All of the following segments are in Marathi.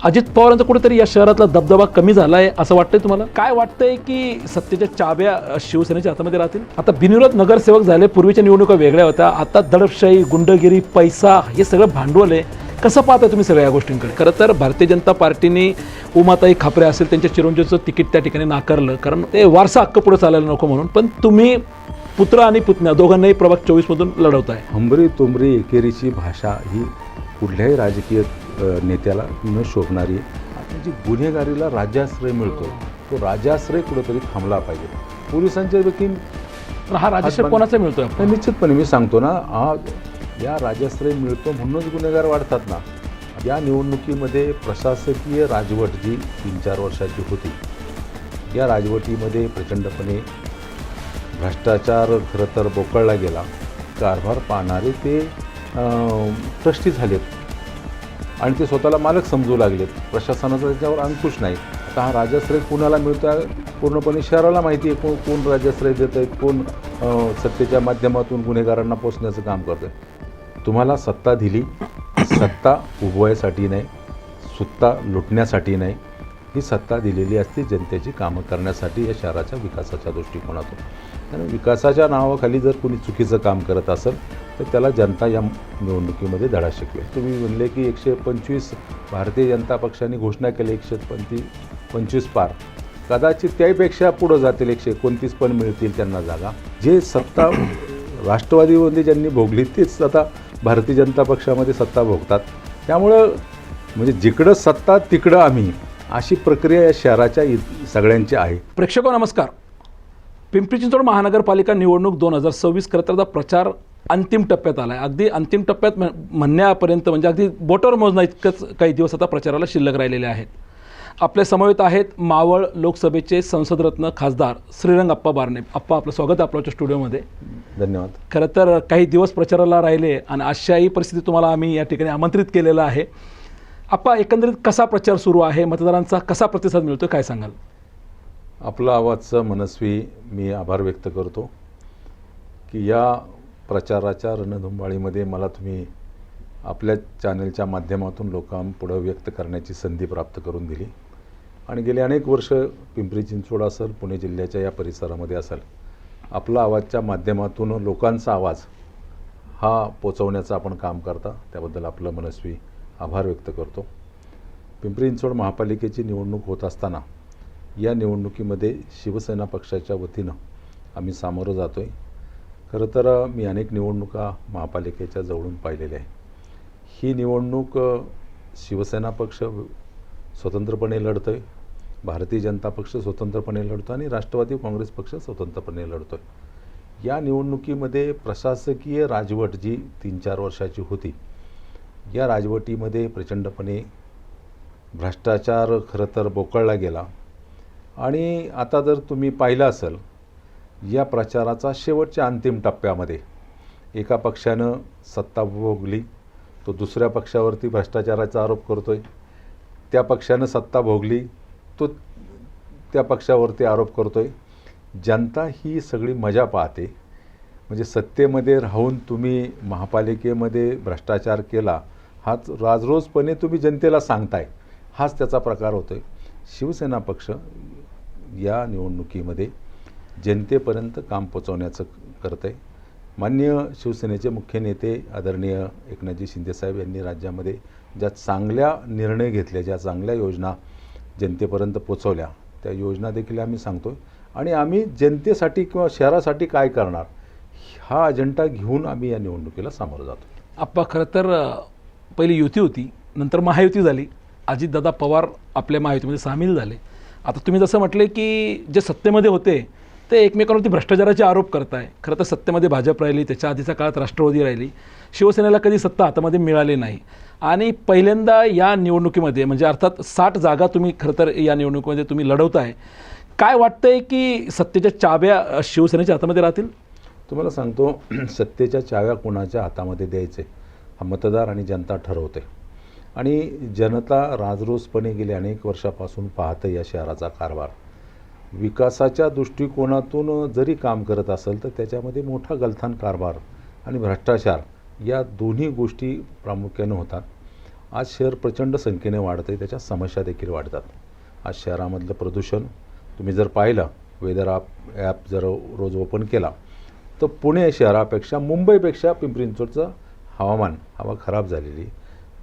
अजित पवारांचा कुठेतरी या शहरातला दबदबा कमी झाला आहे असं वाटतंय तुम्हाला? काय वाटतंय की सत्तेच्या चाव्या शिवसेनेच्या हातामध्ये राहतील? आता बिनविरोध नगरसेवक झाले, पूर्वीच्या निवडणुका वेगळ्या होत्या, आता दडपशाही, गुंडगिरी, पैसा हे सगळं भांडवल आहे. कसं पाहता तुम्ही सगळ्या या गोष्टींकडे? खरं तर भारतीय जनता पार्टीने उमाताई खापरे असेल त्यांच्या चिरंजीवचं तिकीट त्या ठिकाणी नाकारलं, कारण ते वारसा हक्क पुढे चालायला नको म्हणून. पण तुम्ही पुत्र आणि पुतण्या दोघांनाही प्रभाग 24 मधून लढवताय. हंबरी तुंबरी एकेरीची भाषा ही कुठल्याही राजकीय नेत्याला न शोभणारी. आता जी गुन्हेगारीला राज्याश्रय मिळतो तो राज्याश्रय कुठेतरी थांबला पाहिजे. पोलिसांच्या देखील हा राजश्रय कोणाचा मिळतोय? नाही, निश्चितपणे मी सांगतो ना, या राज्याश्रय मिळतो म्हणूनच गुन्हेगार वाढतात ना. या निवडणुकीमध्ये प्रशासकीय राजवट जी 3-4 वर्षाची होती, या राजवटीमध्ये प्रचंडपणे भ्रष्टाचार खरं तर बोकळला गेला. कारभार पाहणारे ते ट्रस्टी झालेत आणि ते स्वतःला मालक समजू लागलेत. प्रशासनाचा त्याच्यावर अंकुश नाही. आता हा राजाश्रय कुणाला मिळतो आहे पूर्णपणे शहराला माहिती आहे. कोण राजाश्रय देत आहेत, कोण सत्तेच्या माध्यमातून गुन्हेगारांना पोचण्याचं काम करतं आहे. तुम्हाला सत्ता दिली, सत्ता उभवायसाठी नाही, सत्ता लुटण्यासाठी नाही. ही सत्ता दिलेली असते जनतेची कामं करण्यासाठी, या शहराच्या विकासाच्या दृष्टिकोनातून. आणि विकासाच्या नावाखाली जर कोणी चुकीचं काम करत असेल तर त्याला जनता या निवडणुकीमध्ये धडा शिकवेल. तुम्ही म्हणले की 125 भारतीय जनता पक्षाने घोषणा केली, 125 पार. कदाचित त्याहीपेक्षा पुढं जातील, 129 पण मिळतील त्यांना जागा. जे सत्ता राष्ट्रवादीमध्ये ज्यांनी भोगली तेच आता भारतीय जनता पक्षामध्ये सत्ता भोगतात. त्यामुळं म्हणजे जिकडं सत्ता तिकडं आम्ही, अशी प्रक्रिया या शहराच्या सगळ्यांची आहे. प्रेक्षको नमस्कार. पिंपरी चिंचवड महानगरपालिका निवडणूक 2026 खरं तर प्रचार अंतिम टप्प्यात आला आहे. अगदी अंतिम टप्प्यात म्हणण्यापर्यंत म्हणजे अगदी बोटावर मोजणं इतकंच काही दिवस आता प्रचाराला शिल्लक राहिलेले आहेत. आपल्या समवेत आहेत मावळ लोकसभेचे संसदरत्न खासदार श्रीरंग अप्पा बारणे. अप्पा, आपलं स्वागत आहे आपल्या स्टुडिओमध्ये. धन्यवाद. खरं तर काही दिवस प्रचाराला राहिले आणि अशाही परिस्थितीत तुम्हाला आम्ही या ठिकाणी आमंत्रित केलेलं आहे. अप्पा, एकंदरीत कसा प्रचार सुरू आहे, मतदारांचा कसा प्रतिसाद मिळतो, काय सांगाल? आपलं आवाजचं मनस्वी मी आभार व्यक्त करतो की या प्रचाराच्या रणधुमाळीमध्ये मला तुम्ही आपल्या चॅनलच्या माध्यमातून लोकांपुढं व्यक्त करण्याची संधी प्राप्त करून दिली. आणि गेले अनेक वर्ष पिंपरी चिंचवड असेल, पुणे जिल्ह्याच्या या परिसरामध्ये असेल, आपला आवाजच्या माध्यमातून लोकांचा आवाज हा पोचवण्याचं आपण काम करता. त्याबद्दल आपलं मनस्वी आभार व्यक्त करतो. पिंपरी चिंचवड महापालिकेची निवडणूक होत असताना या निवडणुकीमध्ये शिवसेना पक्षाच्या वतीनं आम्ही सामोरं जातो आहे. खरं तर मी अनेक निवडणुका महापालिकेच्या जवळून पाहिलेल्या आहे. ही निवडणूक शिवसेना पक्ष स्वतंत्रपणे लढतो आहे, भारतीय जनता पक्ष स्वतंत्रपणे लढतो आणि राष्ट्रवादी काँग्रेस पक्ष स्वतंत्रपणे लढतो आहे. या निवडणुकीमध्ये प्रशासकीय राजवट जी 3-4 वर्षाची होती, या राजवटीमध्ये प्रचंडपणे भ्रष्टाचार खरं तर बोकळला गेला. आणि आता जर तुम्ही पाहिलं असेल, या प्रचाराचा शेवटच्या अंतिम टप्प्यामध्ये एका पक्षानं सत्ता भोगली, तो दुसऱ्या पक्षावरती भ्रष्टाचाराचा आरोप करतो आहे. त्या पक्षानं सत्ता भोगली, तो त्या पक्षावरती आरोप करतो आहे. जनता ही सगळी मजा पाहते. म्हणजे सत्तेमध्ये राहून तुम्ही महापालिकेमध्ये भ्रष्टाचार केला, हाच राजरोजपणे तुम्ही जनतेला सांगताय, हाच त्याचा प्रकार होतो आहे. शिवसेना पक्ष या निवडणुकीमध्ये जनतेपर्यंत काम पोचवण्याचं करतं आहे. माननीय शिवसेनेचे मुख्य नेते आदरणीय एकनाथजी शिंदेसाहेब यांनी राज्यामध्ये ज्या चांगल्या निर्णय घेतले, ज्या चांगल्या योजना जनतेपर्यंत पोचवल्या, त्या योजना देखील आम्ही सांगतो. आणि आम्ही जनतेसाठी किंवा शहरासाठी काय करणार, हा अजेंडा घेऊन आम्ही या निवडणुकीला सामोरं जातो. आप्पा, खरं तर पहिली युती होती, नंतर महायुती झाली. अजितदादा पवार आपल्या महायुतीमध्ये सामील झाले. आता तुम्ही जसं म्हटले की जे सत्तेमध्ये होते ते एकमेकांवरती भ्रष्टाचाराचे आरोप करताय. खरं तर सत्तेमध्ये भाजप राहिली, त्याच्या आधीच्या काळात राष्ट्रवादी राहिली. शिवसेनेला कधी सत्ता हातामध्ये मिळाली नाही. आणि पहिल्यांदा या निवडणुकीमध्ये म्हणजे अर्थात 60 जागा तुम्ही खरं तर या निवडणुकीमध्ये तुम्ही लढवताय. काय वाटतंय की सत्तेच्या चाव्या शिवसेनेच्या हातामध्ये राहतील? तुम्हाला सांगतो, सत्तेच्या चाव्या कोणाच्या हातामध्ये द्यायचे हा मतदार आणि जनता ठरवते. आणि जनता राजरोजपणे गेल्या अनेक वर्षापासून पाहते या शहराचा कारभार. विकासाच्या दृष्टिकोनातून जरी काम करत असेल तर त्याच्यामध्ये मोठा गलथान कारभार आणि भ्रष्टाचार या दोन्ही गोष्टी प्रामुख्याने होतात. आज शहर प्रचंड संख्येने वाढतं आहे, त्याच्या समस्या देखील वाढतात. आज शहरामधलं प्रदूषण तुम्ही जर पाहिलं, वेदर ॲप जर रोज ओपन केला तर पुणे शहरापेक्षा मुंबईपेक्षा पिंपरी चिंचवडचं हवा खराब झालेली.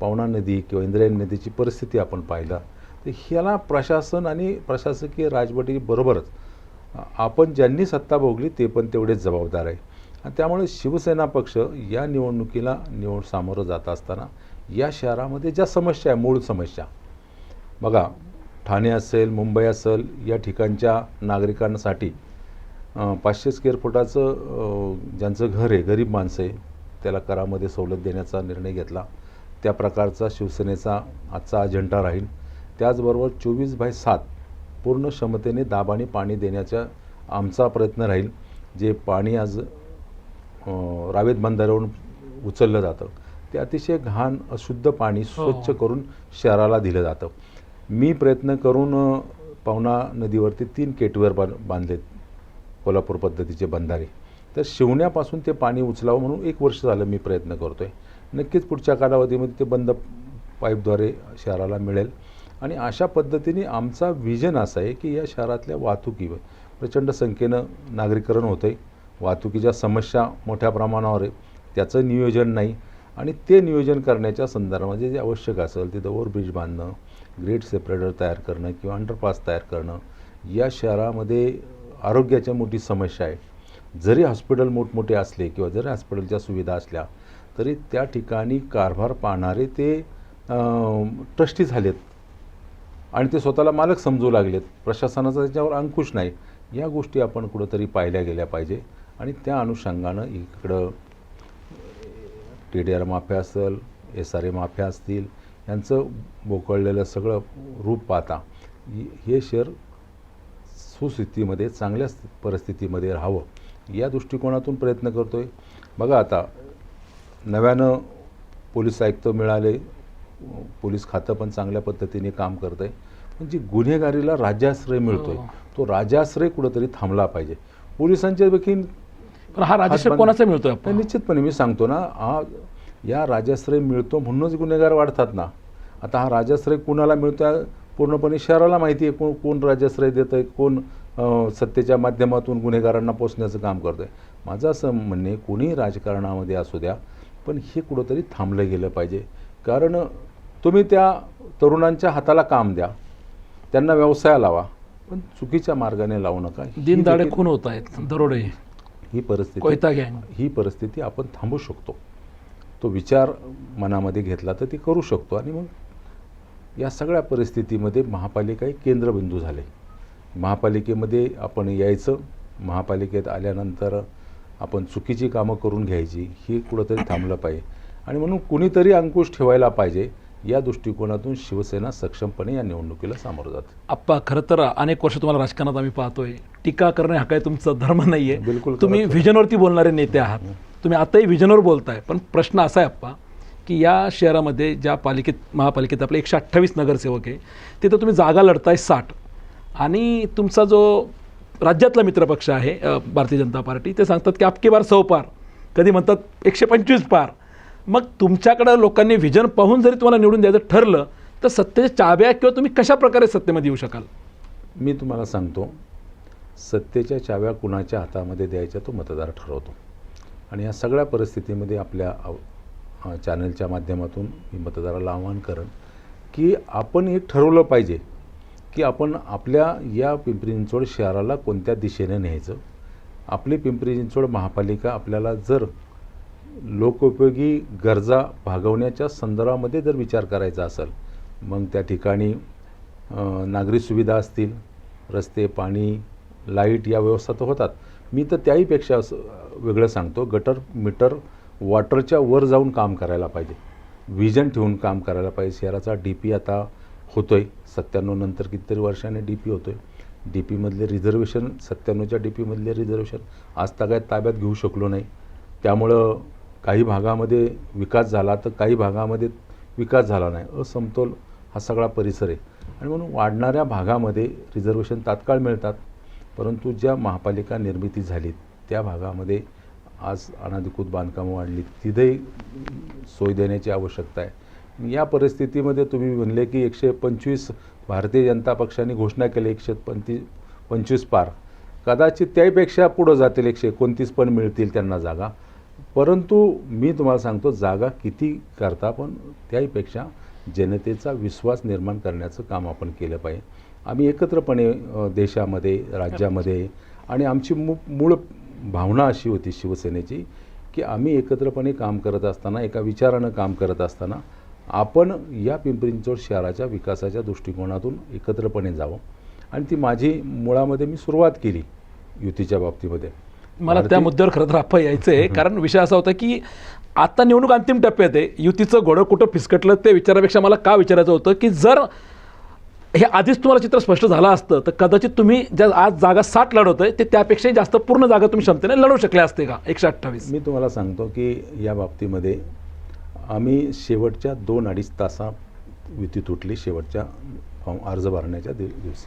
पवना नदी किंवा इंद्रायणी नदीची परिस्थिती आपण पाहिलं तर ह्याला प्रशासन आणि प्रशासकीय राजवटीबरोबरच आपण ज्यांनी सत्ता भोगली ते पण तेवढेच जबाबदार आहे. आणि त्यामुळे शिवसेना पक्ष या निवडणुकीला सामोरं जात असताना या शहरामध्ये ज्या समस्या आहे, मूळ समस्या बघा, ठाणे असेल, मुंबई असेल, या ठिकाणच्या नागरिकांसाठी 500 स्क्वेअर फुटाचं ज्यांचं घर आहे, गरीब माणसं आहे, त्याला करामध्ये सवलत देण्याचा निर्णय घेतला. त्या प्रकारचा शिवसेनेचा आजचा अजेंडा राहील. त्याचबरोबर 24/7 पूर्ण क्षमतेने दाबाने पाणी देण्याचा आमचा प्रयत्न राहील. जे पाणी आज रावेत बंधाऱ्यावरून उचललं जातं ते अतिशय घाण अशुद्ध पाणी स्वच्छ करून शहराला दिलं जातं. मी प्रयत्न करून पवना नदीवरती 3 केटवेअर बांधलेत, कोल्हापूर पद्धतीचे बंधारे. तर शिवण्यापासून ते पाणी उचलावं म्हणून 1 वर्ष झालं मी प्रयत्न करतो आहे. नक्कीच पुढच्या कालावधीमध्ये ते बंद पाईपद्वारे शहराला मिळेल. आणि अशा पद्धतीने आमचा विजन असा आहे की या शहरातल्या वाहतुकीवर प्रचंड संख्येनं नागरीकरण होतं आहे, वाहतुकीच्या समस्या मोठ्या प्रमाणावर आहे, त्याचं नियोजन नाही. आणि ते नियोजन करण्याच्या संदर्भामध्ये जे आवश्यक असेल तिथं ओव्हरब्रिज बांधणं, ग्रेट सेपरेटर तयार करणं किंवा अंडरपास तयार करणं. या शहरामध्ये आरोग्याची मोठी समस्या आहे. जरी हॉस्पिटल मोठमोठे असले किंवा जरी हॉस्पिटलच्या सुविधा असल्या तरी त्या ठिकाणी कारभार पाहणारे ते ट्रस्टी झालेत आणि ते स्वतःला मालक समजू लागलेत. प्रशासनाचा त्याच्यावर अंकुश नाही. या गोष्टी आपण कुठंतरी पाहिल्या गेल्या पाहिजे. आणि त्या अनुषंगानं इकडं TDR माफिया असेल, SRA माफिया असतील, यांचं बोकळलेलं सगळं रूप पाहता हे शहर सुस्थितीमध्ये, चांगल्या परिस्थितीमध्ये राहावं या दृष्टिकोनातून प्रयत्न करतो आहे. बघा, आता नव्यानं पोलीस आयुक्त मिळाले, पोलीस खातं पण चांगल्या पद्धतीने काम करतं आहे. पण जी गुन्हेगारीला राज्याश्रय मिळतो आहे तो राज्याश्रय कुठंतरी थांबला पाहिजे. पोलिसांच्या देखील पण हा राजश्रय कोणाचा मिळतोय आपण? निश्चितपणे मी सांगतो ना, या राजाश्रय मिळतो म्हणूनच गुन्हेगार वाढतात ना. आता हा राजाश्रय कुणाला मिळतो आहे पूर्णपणे शहराला माहिती आहे. कोण राजाश्रय देतं आहे, कोण सत्तेच्या माध्यमातून गुन्हेगारांना पोचण्याचं काम करतं आहे. माझं असं म्हणणे, कोणीही राजकारणामध्ये असू द्या, पण हे कुठंतरी थांबलं गेलं पाहिजे. कारण तुम्ही त्या तरुणांच्या हाताला काम द्या, त्यांना व्यवसाय लावा, पण चुकीच्या मार्गाने लावू नका. दिनदाडे खून होत आहेत, दरोडे, ही परिस्थिती आपण थांबवू शकतो. तो विचार मनामध्ये घेतला तर ती करू शकतो. आणि मग या सगळ्या परिस्थितीमध्ये महापालिका एक केंद्रबिंदू झाले. महापालिकेमध्ये आपण यायचं, महापालिकेत आल्यानंतर आपण चुकीची कामं करून घ्यायची, ही कुठंतरी थांबलं पाहिजे. आणि म्हणून कुणीतरी अंकुश ठेवायला पाहिजे. या दृष्टिकोनातून शिवसेना सक्षमपणे या निवडणुकीला सामोरं जाते. आप्पा, खरं तर अनेक वर्ष तुम्हाला राजकारणात आम्ही पाहतोय, टीका करणे हा काही तुमचा धर्म नाही आहे. बिलकुल, तुम्ही व्हिजनवरती बोलणारे नेते आहात. तुम्ही आताही व्हिजनवर बोलताय. पण प्रश्न असा आहे आप्पा की या शहरामध्ये ज्या महापालिकेत आपले 128 नगरसेवक आहे, तिथं तुम्ही जागा लढताय 60. आणि तुमचा जो राज्यातला मित्रपक्ष आहे भारतीय जनता पार्टी, ते सांगतात की आपकी बार 100 पार, कधी म्हणतात 125 पार. मग तुमच्याकडं लोकांनी व्हिजन पाहून जरी तुम्हाला निवडून द्यायचं ठरलं तर सत्तेच्या चाव्या किंवा तुम्ही कशा प्रकारे सत्तेमध्ये येऊ शकाल? मी तुम्हाला सांगतो, सत्तेच्या चाव्या कुणाच्या हातामध्ये द्यायच्या तो मतदार ठरवतो. आणि या सगळ्या परिस्थितीमध्ये आपल्या चॅनलच्या माध्यमातून मी मतदाराला आवाहन करेन की आपण हे ठरवलं पाहिजे की आपण आपल्या या पिंपरी चिंचवड शहराला कोणत्या दिशेने न्यायचं. आपली पिंपरी चिंचवड महापालिका आपल्याला जर लोकोपयोगी गरजा भागवण्याच्या संदर्भामध्ये जर विचार करायचा असेल, मग त्या ठिकाणी नागरी सुविधा असतील, रस्ते, पाणी, लाईट या व्यवस्था तर होतात. मी तर त्याहीपेक्षा वेगळं सांगतो, गटर, मीटर, वॉटरच्या वर जाऊन काम करायला पाहिजे, व्हिजन ठेवून काम करायला पाहिजे. शहराचा DP आता होतो आहे, 97 नंतर कितीतरी वर्षाने DP होतो आहे. DPमधले रिझर्वेशन, 97च्या DPमधले रिझर्वेशन आज ताब्यात घेऊ शकलो नाही. त्यामुळं काही भागामध्ये विकास झाला तर काही भागामध्ये विकास झाला नाही. असमतोल हा सगळा परिसर आहे. आणि म्हणून वाढणाऱ्या भागामध्ये रिझर्वेशन तात्काळ मिळतात, परंतु ज्या महापालिका निर्मिती झाली त्या भागामध्ये आज अनधिकृत बांधकामं वाढली, तिथेही सोय देण्याची आवश्यकता आहे. या परिस्थितीमध्ये तुम्ही म्हणले की 125 भारतीय जनता पक्षाने घोषणा केली, 125 पार, कदाचित त्याहीपेक्षा पुढं जातील, 129 पण मिळतील त्यांना जागा. परंतु मी तुम्हाला सांगतो, जागा किती करता, पण त्याहीपेक्षा जनतेचा विश्वास निर्माण करण्याचं काम आपण केलं पाहिजे. आम्ही एकत्रपणे देशामध्ये, राज्यामध्ये, आणि आमची मूळ भावना अशी होती शिवसेनेची की आम्ही एकत्रपणे काम करत असताना, एका विचारानं काम करत असताना आपण या पिंपरी चिंचवड शहराच्या विकासाच्या दृष्टिकोनातून एकत्रपणे जावं. आणि ती माझी मुळामध्ये मी सुरुवात केली युतीच्या बाबतीमध्ये. मला त्या मुद्द्यावर खरं तर आपण यायचं आहे, कारण विषय असा होता की आता निवडणूक अंतिम टप्प्यात आहे, युतीचं घोडं कुठं फिसकटलं ते विचारापेक्षा मला का विचारायचं होतं की जर हे आधीच तुम्हाला चित्र स्पष्ट झालं असतं तर कदाचित तुम्ही ज्या आज जागा 60 लढवतोय ते त्यापेक्षाही जास्त पूर्ण जागा तुम्ही क्षमतेने लढवू शकले असते का 128? मी तुम्हाला सांगतो की या बाबतीमध्ये आम्ही शेवटच्या 2-2.5 तासात युती तुटली, शेवटच्या अर्ज भरण्याच्या दिवशी.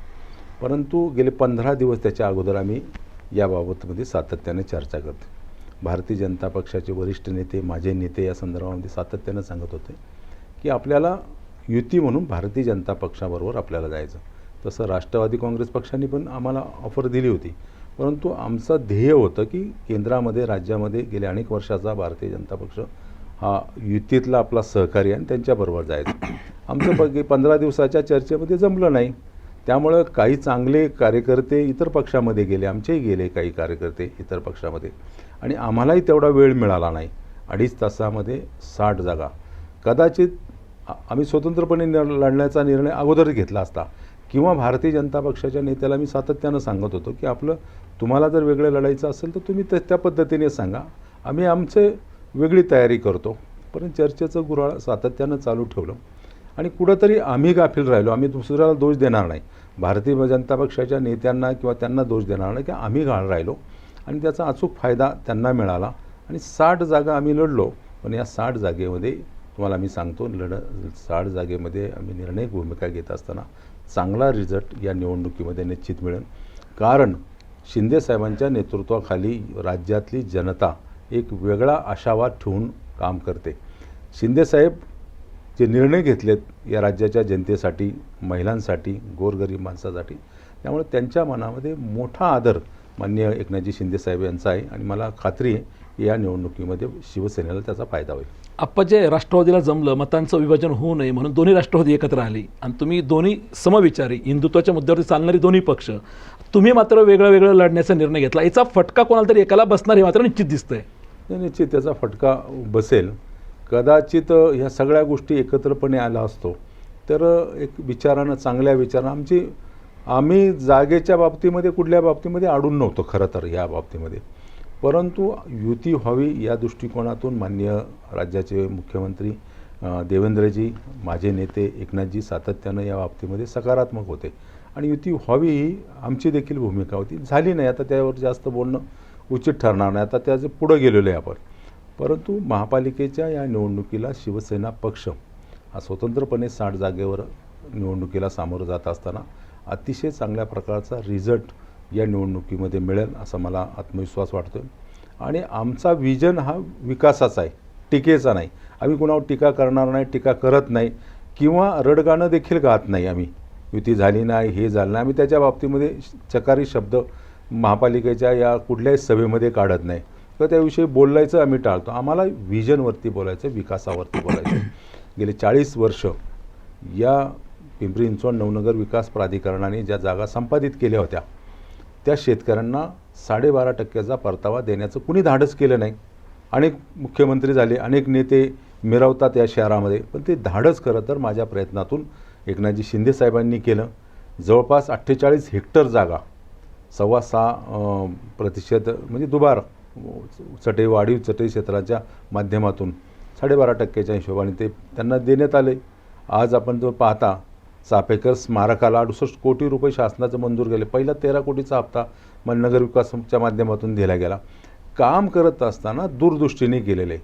परंतु गेले 15 दिवस त्याच्या अगोदर आम्ही याबाबतमध्ये सातत्याने चर्चा करतो. भारतीय जनता पक्षाचे वरिष्ठ नेते, माझे नेते या संदर्भामध्ये सातत्यानं सांगत होते की आपल्याला युती म्हणून भारतीय जनता पक्षाबरोबर आपल्याला जायचं. तसं राष्ट्रवादी काँग्रेस पक्षाने पण आम्हाला ऑफर दिली होती, परंतु आमचं ध्येय होतं की केंद्रामध्ये, राज्यामध्ये गेल्या अनेक वर्षाचा भारतीय जनता पक्ष हा युतीतला आपला सहकारी आणि त्यांच्याबरोबर जायचं. आमचं 15 दिवसाच्या चर्चेमध्ये जमलं नाही, त्यामुळं काही चांगले कार्यकर्ते इतर पक्षामध्ये गेले, आमचेही गेले काही कार्यकर्ते इतर पक्षामध्ये, आणि आम्हालाही तेवढा वेळ मिळाला नाही. 2.5 तासामध्ये 60 जागा. कदाचित आम्ही स्वतंत्रपणे लढण्याचा निर्णय अगोदर घेतला असता, किंवा भारतीय जनता पक्षाच्या नेत्याला मी सातत्यानं सांगत होतो की तुम्हाला जर वेगळं लढायचं असेल तर तुम्ही त्या पद्धतीने सांगा, आम्ही आमचे वेगळी तयारी करतो. परंतु चर्चेचं गुऱ्हाळ सातत्यानं चालू ठेवलं आणि कुठंतरी आम्ही गाफील राहिलो. आम्ही दुसऱ्याला दोष देणार नाही, भारतीय जनता पक्षाच्या नेत्यांना किंवा त्यांना दोष देणार नाही की आम्ही घाळ राहिलो, आणि त्याचा अचूक फायदा त्यांना मिळाला. आणि 60 जागा आम्ही लढलो. पण या 60 जागेमध्ये तुम्हाला मी सांगतो, 60 जागेमध्ये आम्ही निर्णायक भूमिका घेत असताना चांगला रिझल्ट या निवडणुकीमध्ये निश्चित मिळेल. कारण शिंदेसाहेबांच्या नेतृत्वाखाली राज्यातली जनता एक वेगळा आशावाद ठेवून काम करते. शिंदेसाहेब जे निर्णय घेतलेत या राज्याच्या जनतेसाठी, महिलांसाठी, गोरगरीब माणसासाठी, त्यामुळे त्यांच्या मनामध्ये मोठा आदर माननीय एकनाथजी शिंदेसाहेब यांचा आहे. आणि मला खात्री आहे की या निवडणुकीमध्ये शिवसेनेला त्याचा फायदा होईल. आपण जे राष्ट्रवादीला जमलं, मतांचं विभाजन होऊ नये म्हणून दोन्ही राष्ट्रवादी एकत्र आली आणि तुम्ही दोन्ही समविचारी, हिंदुत्वाच्या मुद्द्यावरती चालणारी दोन्ही पक्ष, तुम्ही मात्र वेगळं वेगळं लढण्याचा निर्णय घेतला. याचा फटका कोणाला तरी एकाला बसणार हे मात्र निश्चित दिसतंय. निश्चित त्याचा फटका बसेल. कदाचित ह्या सगळ्या गोष्टी एकत्रपणे आला असतो तर एक विचारानं, चांगल्या विचारानं आम्ही जागेच्या बाबतीमध्ये कुठल्या बाबतीमध्ये अडून नव्हतो खरं तर या बाबतीमध्ये. परंतु युती व्हावी या दृष्टिकोनातून माननीय राज्याचे मुख्यमंत्री देवेंद्रजी, माझे नेते एकनाथजी सातत्यानं या बाबतीमध्ये सकारात्मक होते आणि युती व्हावी ही आमची देखील भूमिका होती. झाली नाही, आता त्यावर जास्त बोलणं उचित ठरणार नाही, आता त्याचं पुढं गेलेलो आहे आपण. परंतु महापालिकेच्या या निवडणुकीला शिवसेना पक्ष हा स्वतंत्रपणे 60 जागेवर निवडणुकीला सामोरं जात असताना अतिशय चांगल्या प्रकारचा रिझल्ट या निवडणुकीमध्ये मिळेल असा मला आत्मविश्वास वाटतो. आणि आमचा विजन हा विकासाचा आहे, टीकेचा नाही. आम्ही कुणावर टीका करणार नाही, टीका करत नाही, किंवा रडगाणं देखील गात नाही. आम्ही युती झाली नाही, हे झालं नाही, आम्ही त्याच्या बाबतीमध्ये चकारी शब्द महापालिकेच्या या कुठल्याही सभेमध्ये काढत नाही किंवा त्याविषयी बोलायचं आम्ही टाळतो. आम्हाला विजनवरती बोलायचं, विकासावरती बोलायचं. गेले 40 वर्ष या पिंपरी चिंचवड नवनगर विकास प्राधिकरणाने ज्या जागा संपादित केल्या होत्या त्या शेतकऱ्यांना 12.5% परतावा देण्याचं कुणी धाडस केलं नाही. अनेक मुख्यमंत्री झाले, अनेक नेते मिरवतात या शहरामध्ये, पण ते धाडस खरं तर माझ्या प्रयत्नातून एकनाथजी शिंदेसाहेबांनी केलं. जवळपास 48 हेक्टर जागा, 6.25% म्हणजे दुबार चटई, वाढीव चटई क्षेत्राच्या माध्यमातून 12.5%च्या हिशोबाने ते त्यांना देण्यात आले. आज आपण जो पाहता चापेकर स्मारकाला 68 कोटी रुपये शासनाचं मंजूर केले. पहिला 13 कोटीचा हप्ता नगर विकासच्या माध्यमातून दिला गेला. काम करत असताना दूरदृष्टीने केलेले.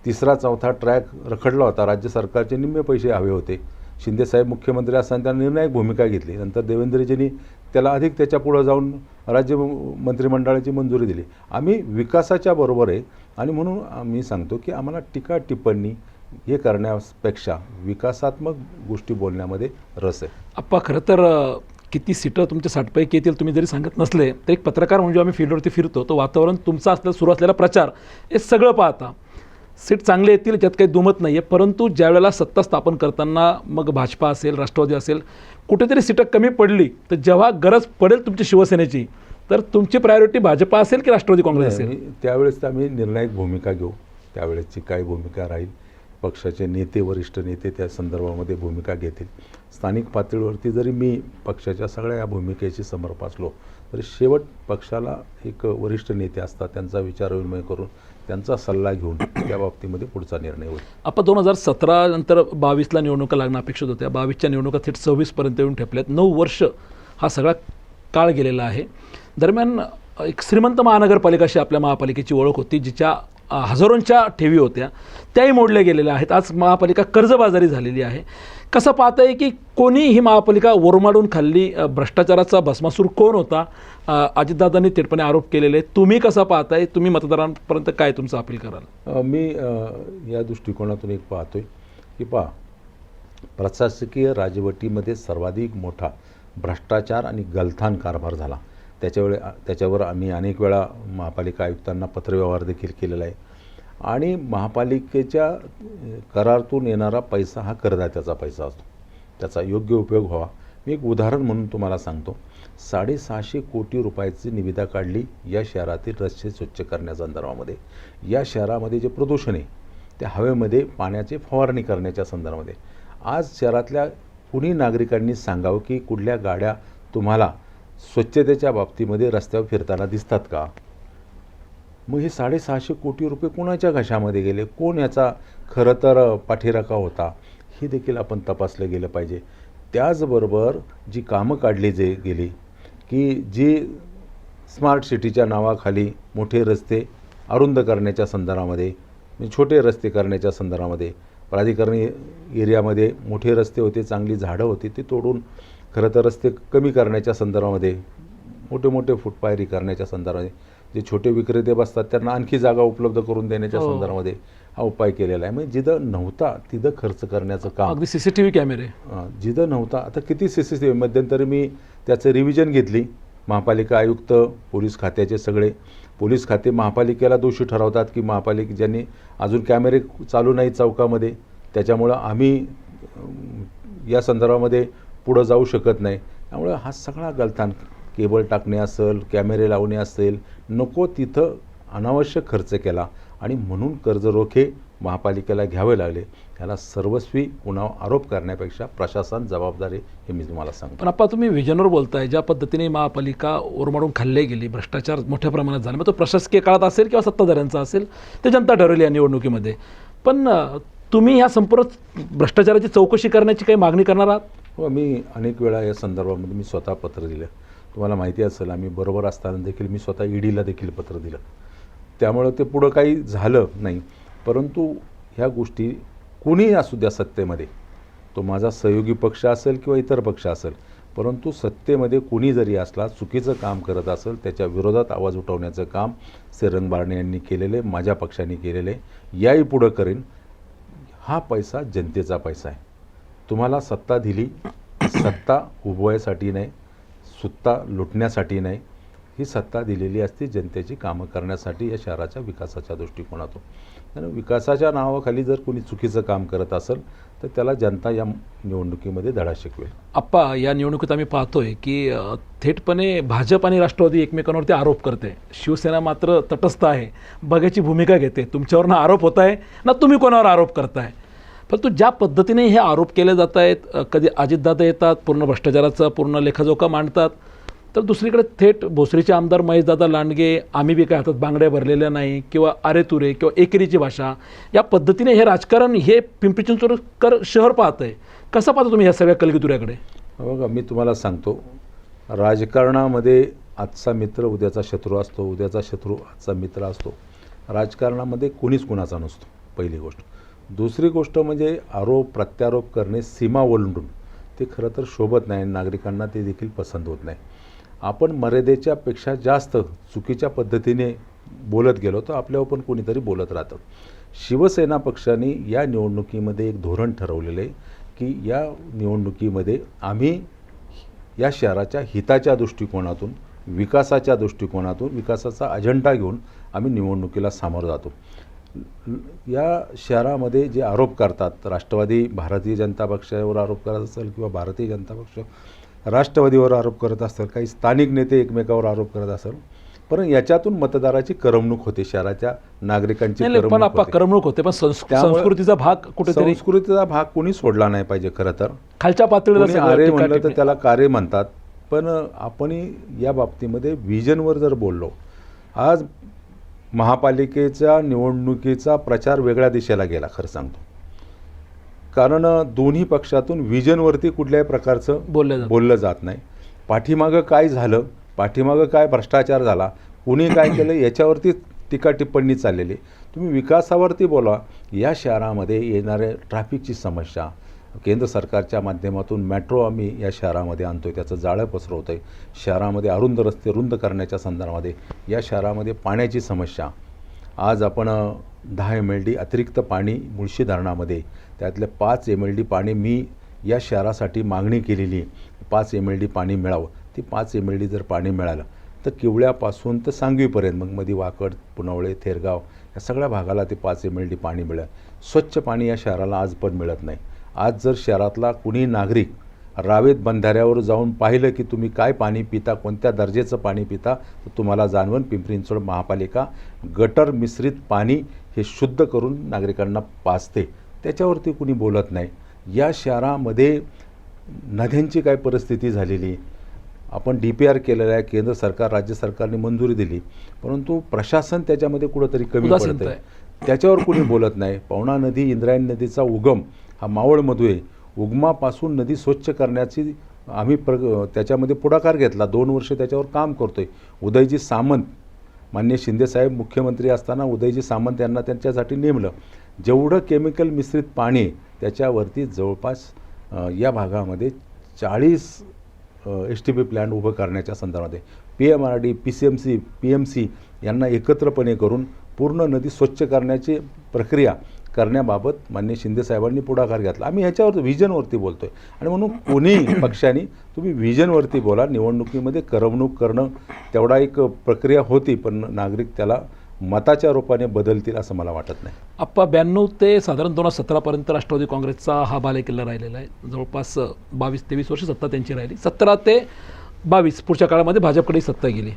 3रा-4था ट्रॅक रखडला होता, राज्य सरकारचे निम्मे पैसे हवे होते. शिंदेसाहेब मुख्यमंत्री असताना त्यांनी निर्णायक भूमिका घेतली. नंतर देवेंद्रजींनी त्याला अधिक त्याच्या पुढं जाऊन राज्य मंत्रिमंडळाची मंजुरी दिली. आम्ही विकासाच्या बरोबर आहे आणि म्हणून आम्ही सांगतो की आम्हाला टीका टिप्पणी हे करण्यापेक्षा विकासात्मक गोष्टी बोलण्यामध्ये रस आहे. आप्पा खरं तर किती सीटं तुमच्या 60पैकी येतील तुम्ही जरी सांगत नसले तर एक पत्रकार म्हणून आम्ही फील्डवरती फिरतो तो वातावरण तुमचा असलेला सुरू असलेला प्रचार हे सगळं पाहता सीट चांगले येतील त्यात काही दुमत नाही आहे. परंतु ज्यावेळेला सत्ता स्थापन करताना मग भाजपा असेल राष्ट्रवादी असेल कुठेतरी सीटं कमी पडली तर जेव्हा गरज पडेल तुमची शिवसेनेची तर तुमची प्रायोरिटी भाजपा असेल की राष्ट्रवादी काँग्रेस असेल? त्यावेळेस आम्ही निर्णायक भूमिका घेऊ. त्यावेळेसची काय भूमिका राहील पक्षाचे नेते वरिष्ठ नेते त्या संदर्भामध्ये भूमिका घेतील. स्थानिक पातळीवरती जरी मी पक्षाच्या सगळ्या या भूमिकेशी समर्थ असलो तरी शेवट पक्षाला एक वरिष्ठ नेते असतात त्यांचा विचारविनिमय करून त्यांचा सल्ला घेऊन त्या बाबतीमध्ये पुढचा निर्णय होईल. आपण 2017 नंतर 22ला निवडणुका लागणं अपेक्षित होत्या. 22च्या निवडणुका थेट 26पर्यंत येऊन ठेपल्यात. 9 वर्ष हा सगळा काळ गेलेला आहे. दरम्यान एक श्रीमंत महानगरपालिकाशी आपल्या महापालिकेची ओळख होती जिच्या हजारोंच्या ठेवी होत्या त्याही मोडल्या गेलेल्या आहेत. आज महापालिका कर्जबाजारी झालेली आहे. कसं पाहता आहे की कोणी ही महापालिका ओरमाडून खाल्ली? भ्रष्टाचाराचा भस्मासूर कोण होता? अजितदादांनी थेटपणे आरोप केलेले. तुम्ही कसं पाहताय? तुम्ही मतदारांपर्यंत काय तुमचं अपील कराल? मी या दृष्टिकोनातून एक पाहतोय की प्रशासकीय राजवटीमध्ये सर्वाधिक मोठा भ्रष्टाचार आणि गलथान कारभार झाला. त्याच्यावर आम्ही अनेक वेळा महापालिका आयुक्तांना पत्रव्यवहार देखील केलेला आहे. आणि महापालिकेच्या करारातून येणारा पैसा हा करदात्याचा पैसा असतो. त्याचा योग्य उपयोग व्हावा. मी एक उदाहरण म्हणून तुम्हाला सांगतो. 650 कोटी रुपयाची निविदा काढली या शहरातील रस्ते स्वच्छ करण्याच्या संदर्भामध्ये. या शहरामध्ये जे प्रदूषण आहे त्या हवेमध्ये पाण्याची फवारणी करण्याच्या संदर्भामध्ये. आज शहरातल्या कुणी नागरिकांनी सांगावं की कुठल्या गाड्या तुम्हाला स्वच्छतेच्या बाबतीमध्ये रस्त्यावर फिरताना दिसतात का? मग हे 650 कोटी रुपये कोणाच्या घशामध्ये गेले? कोण याचा खरं तर पाठीराखा होता? हे देखील आपण तपासलं गेलं पाहिजे. त्याचबरोबर जी कामं काढली गेली की जी स्मार्ट सिटीच्या नावाखाली मोठे रस्ते अरुंद करण्याच्या संदर्भामध्ये छोटे रस्ते करण्याच्या संदर्भामध्ये प्राधिकरणी एरियामध्ये मोठे रस्ते होते चांगली झाडं होती ती तोडून खरं तर रस्ते कमी करण्याच्या संदर्भामध्ये मोठे मोठे फुटपायरी करण्याच्या संदर्भामध्ये जे छोटे विक्रेते बसतात त्यांना आणखी जागा उपलब्ध करून देण्याच्या संदर्भामध्ये हा उपाय केलेला आहे. म्हणजे जिथं नव्हता तिथं खर्च करण्याचं काम. अगदी CCTV कॅमेरे जिथं नव्हता आता किती CCTV मध्यंतरी मी त्याचं रिव्हिजन घेतली. महापालिका आयुक्त पोलीस खात्याचे सगळे पोलीस खाते महापालिकेला दोषी ठरवतात की ज्यांनी अजून कॅमेरे चालू नाही चौकामध्ये त्याच्यामुळं आम्ही या संदर्भामध्ये पुढं जाऊ शकत नाही. त्यामुळे हा सगळा गलथान केबल टाकणे असेल कॅमेरे लावणे असेल नको तिथं अनावश्यक खर्च केला आणि म्हणून कर्जरोखे महापालिकेला घ्यावे लागले. त्याला सर्वस्वी पुन्हा आरोप करण्यापेक्षा प्रशासन जबाबदारी हे मी तुम्हाला सांगतो. पण आपण तुम्ही विजनवर बोलताय ज्या पद्धतीने महापालिका ओरमाडून खाल्ली गेली भ्रष्टाचार मोठ्या प्रमाणात झाला. मग तो प्रशासकीय काळात असेल किंवा सत्ताधाऱ्यांचा असेल ते जनता ठरवली या निवडणुकीमध्ये. पण तुम्ही ह्या संपूर्ण भ्रष्टाचाराची चौकशी करण्याची काही मागणी करणार आहात? हो मी अनेक वेळा या संदर्भामध्ये मी स्वतः पत्र दिलं. तुम्हाला माहिती असेल आम्ही बरोबर असताना देखील मी स्वतः EDला देखील पत्र दिलं. त्यामुळं ते पुढं काही झालं नाही. परंतु ह्या गोष्टी कुणीही असू द्या सत्तेमध्ये तो माझा सहयोगी पक्ष असेल किंवा इतर पक्ष असेल परंतु सत्तेमध्ये कुणी जरी असला चुकीचं काम करत असेल त्याच्या विरोधात आवाज उठवण्याचं काम श्रीरंग बारणे यांनी केलेलं आहे. माझ्या पक्षाने केलेलं आहे. याही पुढं करेन. हा पैसा जनतेचा पैसा आहे. तुम्हाला सत्ता दिली सत्ता उभवायसाठी नाही सत्ता लुटण्यासाठी नाही. ही सत्ता दिलेली असते जनतेची कामं करण्यासाठी या शहराच्या विकासाच्या दृष्टिकोनातून. आणि विकासाच्या नावाखाली जर कोणी चुकीचं काम करत असेल तर त्याला जनता या निवडणुकीमध्ये धडा शिकवेल. आप्पा या निवडणुकीत आम्ही पाहतोय की थेटपणे भाजप आणि राष्ट्रवादी एकमेकांवरती आरोप करते. शिवसेना मात्र तटस्थ आहे बघ्याची भूमिका घेते. तुमच्यावर ना आरोप होत आहे ना तुम्ही कोणावर आरोप करताय. परंतु ज्या पद्धतीने हे आरोप केले जात आहेत कधी अजितदादा येतात पूर्ण भ्रष्टाचाराचा पूर्ण लेखाजोखा मांडतात तर दुसरीकडे थेट भोसरीचे आमदार महेशदादा लांडगे आम्ही बी काय हातात बांगड्या भरलेल्या नाही किंवा अरे तुरे किंवा एकेरीची भाषा या पद्धतीने हे राजकारण हे पिंपरी चिंचवडकर शहर पाहत आहे. कसं पाहता तुम्ही ह्या सगळ्या कलगीतुऱ्याकडे? बघा मी तुम्हाला सांगतो राजकारणामध्ये आजचा मित्र उद्याचा शत्रू असतो उद्याचा शत्रू आजचा मित्र असतो. राजकारणामध्ये कोणीच कुणाचा नसतो पहिली गोष्ट. दुसरी गोष्ट म्हणजे आरोप प्रत्यारोप करणे सीमा ओलांडून ते खरं तर शोभत नाही. नागरिकांना ते देखील पसंत होत नाही. आपण मर्यादेच्या पेक्षा जास्त चुकीच्या पद्धतीने बोलत गेलो तर आपल्यावर पण कोणीतरी बोलत राहतं. शिवसेना पक्षाने या निवडणुकीमध्ये एक धोरण ठरवलेलं आहे की या निवडणुकीमध्ये आम्ही या शहराच्या हिताच्या दृष्टिकोनातून, विकासाच्या दृष्टिकोनातून, विकासाचा अजेंडा घेऊन आम्ही निवडणुकीला सामोरं जातो. या शहरामध्ये जे आरोप करतात, राष्ट्रवादी भारतीय जनता पक्षावर आरोप करत असेल किंवा भारतीय जनता पक्ष राष्ट्रवादीवर आरोप करत असेल, काही स्थानिक नेते एकमेकावर आरोप करत असेल, पण याच्यातून मतदाराची करमणूक होते, शहराच्या नागरिकांची पण आपण करमणूक होते, पण संस्कृतीचा भाग कुठेतरी, संस्कृतीचा भाग कोणी सोडला नाही पाहिजे. खरं तर खालच्या पातळीला आरे म्हणलं तर त्याला कार्य म्हणतात, पण आपण या बाबतीमध्ये व्हिजनवर जर बोललो, आज महापालिकेच्या निवडणुकीचा प्रचार वेगळ्या दिशेला गेला खरं सांगतो, कारण दोन्ही पक्षातून व्हिजनवरती कुठल्याही प्रकारचं बोललं जात नाही. पाठीमागं काय झालं, पाठीमागं काय भ्रष्टाचार झाला, कुणी काय केलं याच्यावरती टीका टिप्पणी चाललेली. तुम्ही विकासावरती बोला. या शहरामध्ये येणाऱ्या ट्रॅफिकची समस्या, केंद्र सरकारच्या माध्यमातून मेट्रो आम्ही या शहरामध्ये आणतोय, त्याचं जाळं पसरवतं आहे. शहरामध्ये अरुंद रस्ते रुंद करण्याच्या संदर्भामध्ये, या शहरामध्ये पाण्याची समस्या, आज आपण 10 MLD अतिरिक्त पाणी मुळशी धरणामध्ये, त्यातले 5 MLD पाणी मी या शहरासाठी मागणी केलेली आहे, 5 MLD पाणी मिळावं. ती 5 MLD जर पाणी मिळालं तर किवळ्यापासून तर सांगवीपर्यंत, मग मध्ये वाकड, पुनवळे, थेरगाव या सगळ्या भागाला ते 5 MLD पाणी मिळेल. स्वच्छ पाणी या शहराला आज पण मिळत नाही. आज जर शहरातला कुणी नागरिक रावेत बंधाऱ्यावर जाऊन पाहिलं की तुम्ही काय पाणी पिता, कोणत्या दर्जाचं पाणी पिता, तर तुम्हाला जाणवून पिंपरी-चिंचवड महापालिका गटर मिश्रित पाणी हे शुद्ध करून नागरिकांना पाजते. त्याच्यावरती कुणी बोलत नाही. या शहरामध्ये नद्यांची काय परिस्थिती झालेली, आपण DPR केलेला आहे, केंद्र सरकार राज्य सरकारने मंजुरी दिली, परंतु प्रशासन त्याच्यामध्ये कुठंतरी कमी पडत आहे, त्याच्यावर कुणी बोलत नाही. पवना नदी, इंद्रायणी नदीचा उगम हा मावळमधून आहे. उगमापासून नदी स्वच्छ करण्याची आम्ही त्याच्यामध्ये पुढाकार घेतला, 2 वर्ष त्याच्यावर काम करतोय. उदयजी सामंत, माननीय शिंदेसाहेब मुख्यमंत्री असताना उदयजी सामंत यांना त्यांच्यासाठी नेमलं. जेवढं केमिकल मिश्रित पाणी त्याच्यावरती जवळपास या भागामध्ये 40 STP प्लॅन्ट उभं करण्याच्या संदर्भामध्ये PMRD, PCMC, PMC यांना एकत्रपणे करून पूर्ण नदी स्वच्छ करण्याची प्रक्रिया करण्याबाबत माननीय शिंदेसाहेबांनी पुढाकार घेतला. आम्ही ह्याच्यावर व्हिजनवरती बोलतो आहे, आणि म्हणून कोणी पक्षाने तुम्ही व्हिजनवरती बोला. निवडणुकीमध्ये करमणूक करणं तेवढा एक प्रक्रिया होती, पण नागरिक त्याला मताच्या रूपाने बदलतील असं मला वाटत नाही. आप्पा 92 ते साधारण 2017पर्यंत राष्ट्रवादी काँग्रेसचा हा बालेकिल्ला राहिलेला आहे. जवळपास 22-23 वर्ष सत्ता त्यांची राहिली. 17 ते 22 पुढच्या काळामध्ये भाजपकडे सत्ता गेली.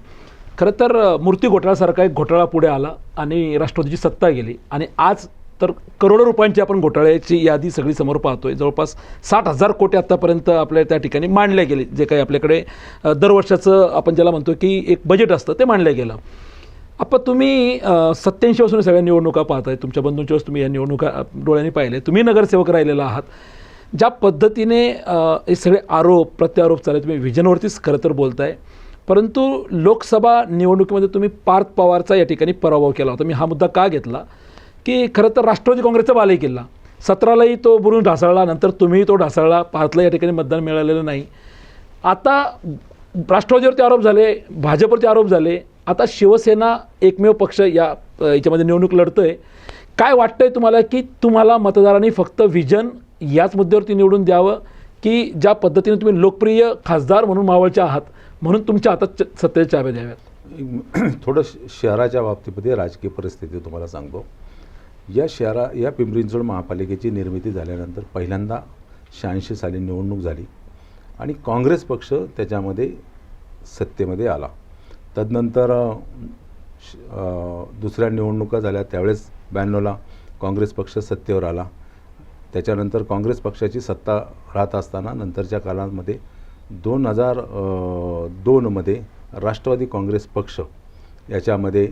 खरं तर मूर्ती घोटाळ्यासारखा एक घोटाळा पुढे आला आणि राष्ट्रवादीची सत्ता गेली, आणि आज तर करोडो रुपयांची आपण घोटाळ्याची यादी सगळी समोर पाहतोय. जवळपास 60,000 कोटी आत्तापर्यंत आपल्या त्या ठिकाणी मांडले गेले. जे काही आपल्याकडे दरवर्षाचं आपण ज्याला म्हणतो की एक बजेट असतं ते मांडलं गेलं. आपण तुम्ही 87 पासून सगळ्या निवडणुका पाहताय, तुमच्या बंधूंच्या वेळेस तुम्ही या निवडणुका डोळ्यांनी पाहिले, तुम्ही नगरसेवक राहिलेला आहात. ज्या पद्धतीने हे सगळे आरोप प्रत्यारोप चालले, तुम्ही व्हिजनवरतीच खरं तर बोलताय, परंतु लोकसभा निवडणुकीमध्ये तुम्ही पार्थ पवारचा या ठिकाणी पराभव केला होता. मी हा मुद्दा का घेतला की खरं तर राष्ट्रवादी काँग्रेसचा बालेकिल्ला 17लाही तो बुरून ढासळला, नंतर तुम्ही तो ढासळला, पार्थला या ठिकाणी मतदान मिळालेलं नाही. आता राष्ट्रवादीवरती आरोप झाले, भाजपवरती आरोप झाले, आता शिवसेना एकमेव पक्ष याच्यामध्ये निवडणूक लढतोय. काय वाटतंय तुम्हाला की तुम्हाला मतदारांनी फक्त व्हिजन याच मुद्द्यावरती निवडून द्यावं, की ज्या पद्धतीने तुम्ही लोकप्रिय खासदार म्हणून मावळचे आहात म्हणून तुमच्या हातात सत्तेच्या चाव्या द्याव्यात? थोडं शहराच्या बाबतीमध्ये राजकीय परिस्थिती तुम्हाला सांगतो. या पिंपरी-चिंचवड महापालिकेची निर्मिती झाल्यानंतर पहिल्यांदा 86 साली निवडणूक झाली आणि काँग्रेस पक्ष त्याच्यामध्ये सत्तेमध्ये आला. तदनंतर दुसऱ्या निवडणुका झाल्या, त्यावेळेस 92ला काँग्रेस पक्ष सत्तेवर आला. त्याच्यानंतर काँग्रेस पक्षाची सत्ता राहत असताना नंतरच्या काळामध्ये 2002मध्ये राष्ट्रवादी काँग्रेस पक्ष याच्यामध्ये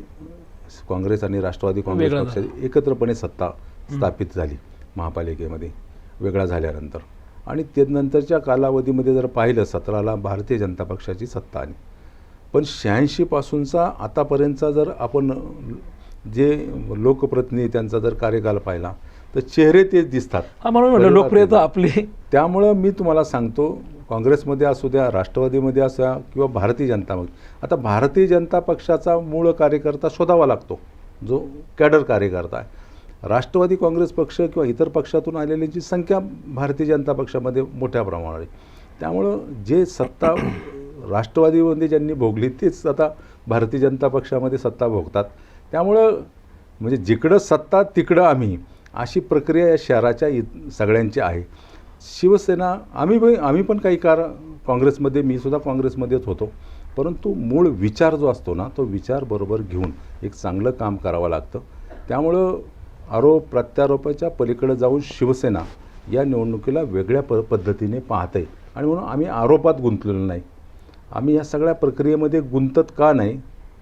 काँग्रेस आणि राष्ट्रवादी काँग्रेस पक्षाची एकत्रपणे सत्ता स्थापित झाली महापालिकेमध्ये वेगळा झाल्यानंतर. आणि त्यानंतरच्या कालावधीमध्ये जर पाहिलं 17ला भारतीय जनता पक्षाची सत्ता आली. पण 86 पासूनचा आतापर्यंतचा जर आपण जे लोकप्रतिनिधी त्यांचा जर कार्यकाल पाहिला तर चेहरे तेच दिसतात. म्हणून म्हटलं लोकप्रियता आपली. त्यामुळं मी तुम्हाला सांगतो, काँग्रेसमध्ये असू द्या, राष्ट्रवादीमध्ये असू द्या किंवा भारतीय जनतामध्ये, आता भारतीय जनता पक्षाचा मूळ कार्यकर्ता शोधावा लागतो, जो कॅडर कार्यकर्ता आहे. राष्ट्रवादी काँग्रेस पक्ष किंवा इतर पक्षातून आलेल्यांची संख्या भारतीय जनता पक्षामध्ये मोठ्या प्रमाणावर आहे. त्यामुळं जे सत्ता राष्ट्रवादीमध्ये ज्यांनी भोगली तेच आता भारतीय जनता पक्षामध्ये सत्ता भोगतात. त्यामुळं म्हणजे जिकडं सत्ता तिकडं आम्ही, अशी प्रक्रिया या शहराच्या सगळ्यांची आहे. शिवसेना आम्ही पण काही काळ काँग्रेसमध्ये, मी सुद्धा काँग्रेसमध्येच होतो, परंतु मूळ विचार जो असतो ना, तो विचार बरोबर घेऊन एक चांगलं काम करावं लागतं. त्यामुळं आरोप प्रत्यारोपाच्या पलीकडे जाऊन शिवसेना या निवडणुकीला वेगळ्या पद्धतीने पाहते आणि म्हणून आम्ही आरोपात गुंतलेलो नाही. आम्ही या सगळ्या प्रक्रियेमध्ये गुंतत का नाही,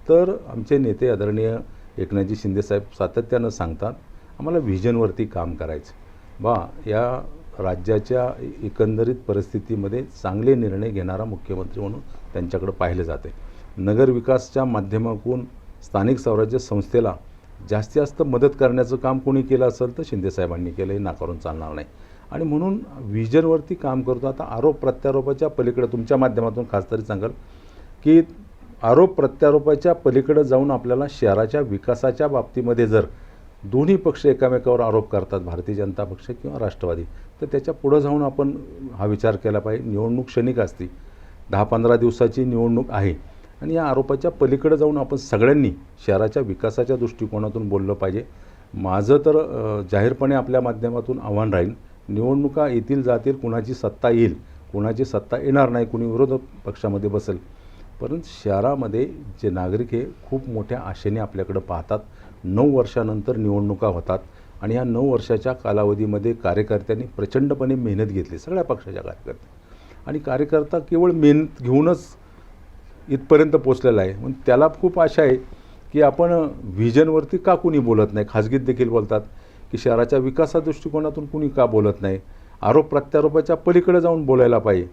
तर आमचे नेते आदरणीय एकनाथजी शिंदेसाहेब सातत्यानं सांगतात आम्हाला व्हिजनवरती काम करायचं. या राज्याच्या एकंदरीत परिस्थितीमध्ये चांगले निर्णय घेणारा मुख्यमंत्री म्हणून त्यांच्याकडे पाहिले जाते. नगरविकासच्या माध्यमातून स्थानिक स्वराज्य संस्थेला जास्तीत जास्त मदत करण्याचं काम कोणी केलं असेल तर शिंदेसाहेबांनी केलं, हे नाकारून चालणार नाही. आणि म्हणून व्हिजनवरती काम करतो. आता आरोप प्रत्यारोपाच्या पलीकडे तुमच्या माध्यमातून खास तरी सांगाल की आरोप प्रत्यारोपाच्या पलीकडे जाऊन आपल्याला शहराच्या विकासाच्या बाबतीमध्ये जर दोन्ही पक्ष एकामेकावर आरोप करतात, भारतीय जनता पक्ष किंवा राष्ट्रवादी, तर त्याच्या पुढं जाऊन आपण हा विचार केला पाहिजे. निवडणूक क्षणिक असते, 10-15 दिवसाची निवडणूक आहे आणि या आरोपाच्या पलीकडे जाऊन आपण सगळ्यांनी शहराच्या विकासाच्या दृष्टिकोनातून बोललं पाहिजे. माझं तर जाहीरपणे आपल्या माध्यमातून आव्हान राहील, निवडणुका येतील जातील, कुणाची सत्ता येईल कुणाची सत्ता येणार नाही, कुणी विरोधक पक्षामध्ये बसेल, परंतु शहरामध्ये जे नागरिक हे खूप मोठ्या आशेने आपल्याकडं पाहतात. 9 वर्षानंतर निवडणुका होतात आणि या 9 वर्षाच्या कालावधीमध्ये कार्यकर्त्यांनी प्रचंडपणे मेहनत घेतली, सगळ्या पक्षाच्या कार्यकर्ते, आणि कार्यकर्ता केवळ मेहनत घेऊनच इथपर्यंत पोचलेला आहे. मग त्याला खूप आशा आहे की आपण व्हिजनवरती का कुणी बोलत नाही. खाजगीत देखील बोलतात की शहराच्या विकासा दृष्टिकोनातून कुणी का बोलत नाही, आरोप प्रत्यारोपाच्या पलीकडे जाऊन बोलायला पाहिजे.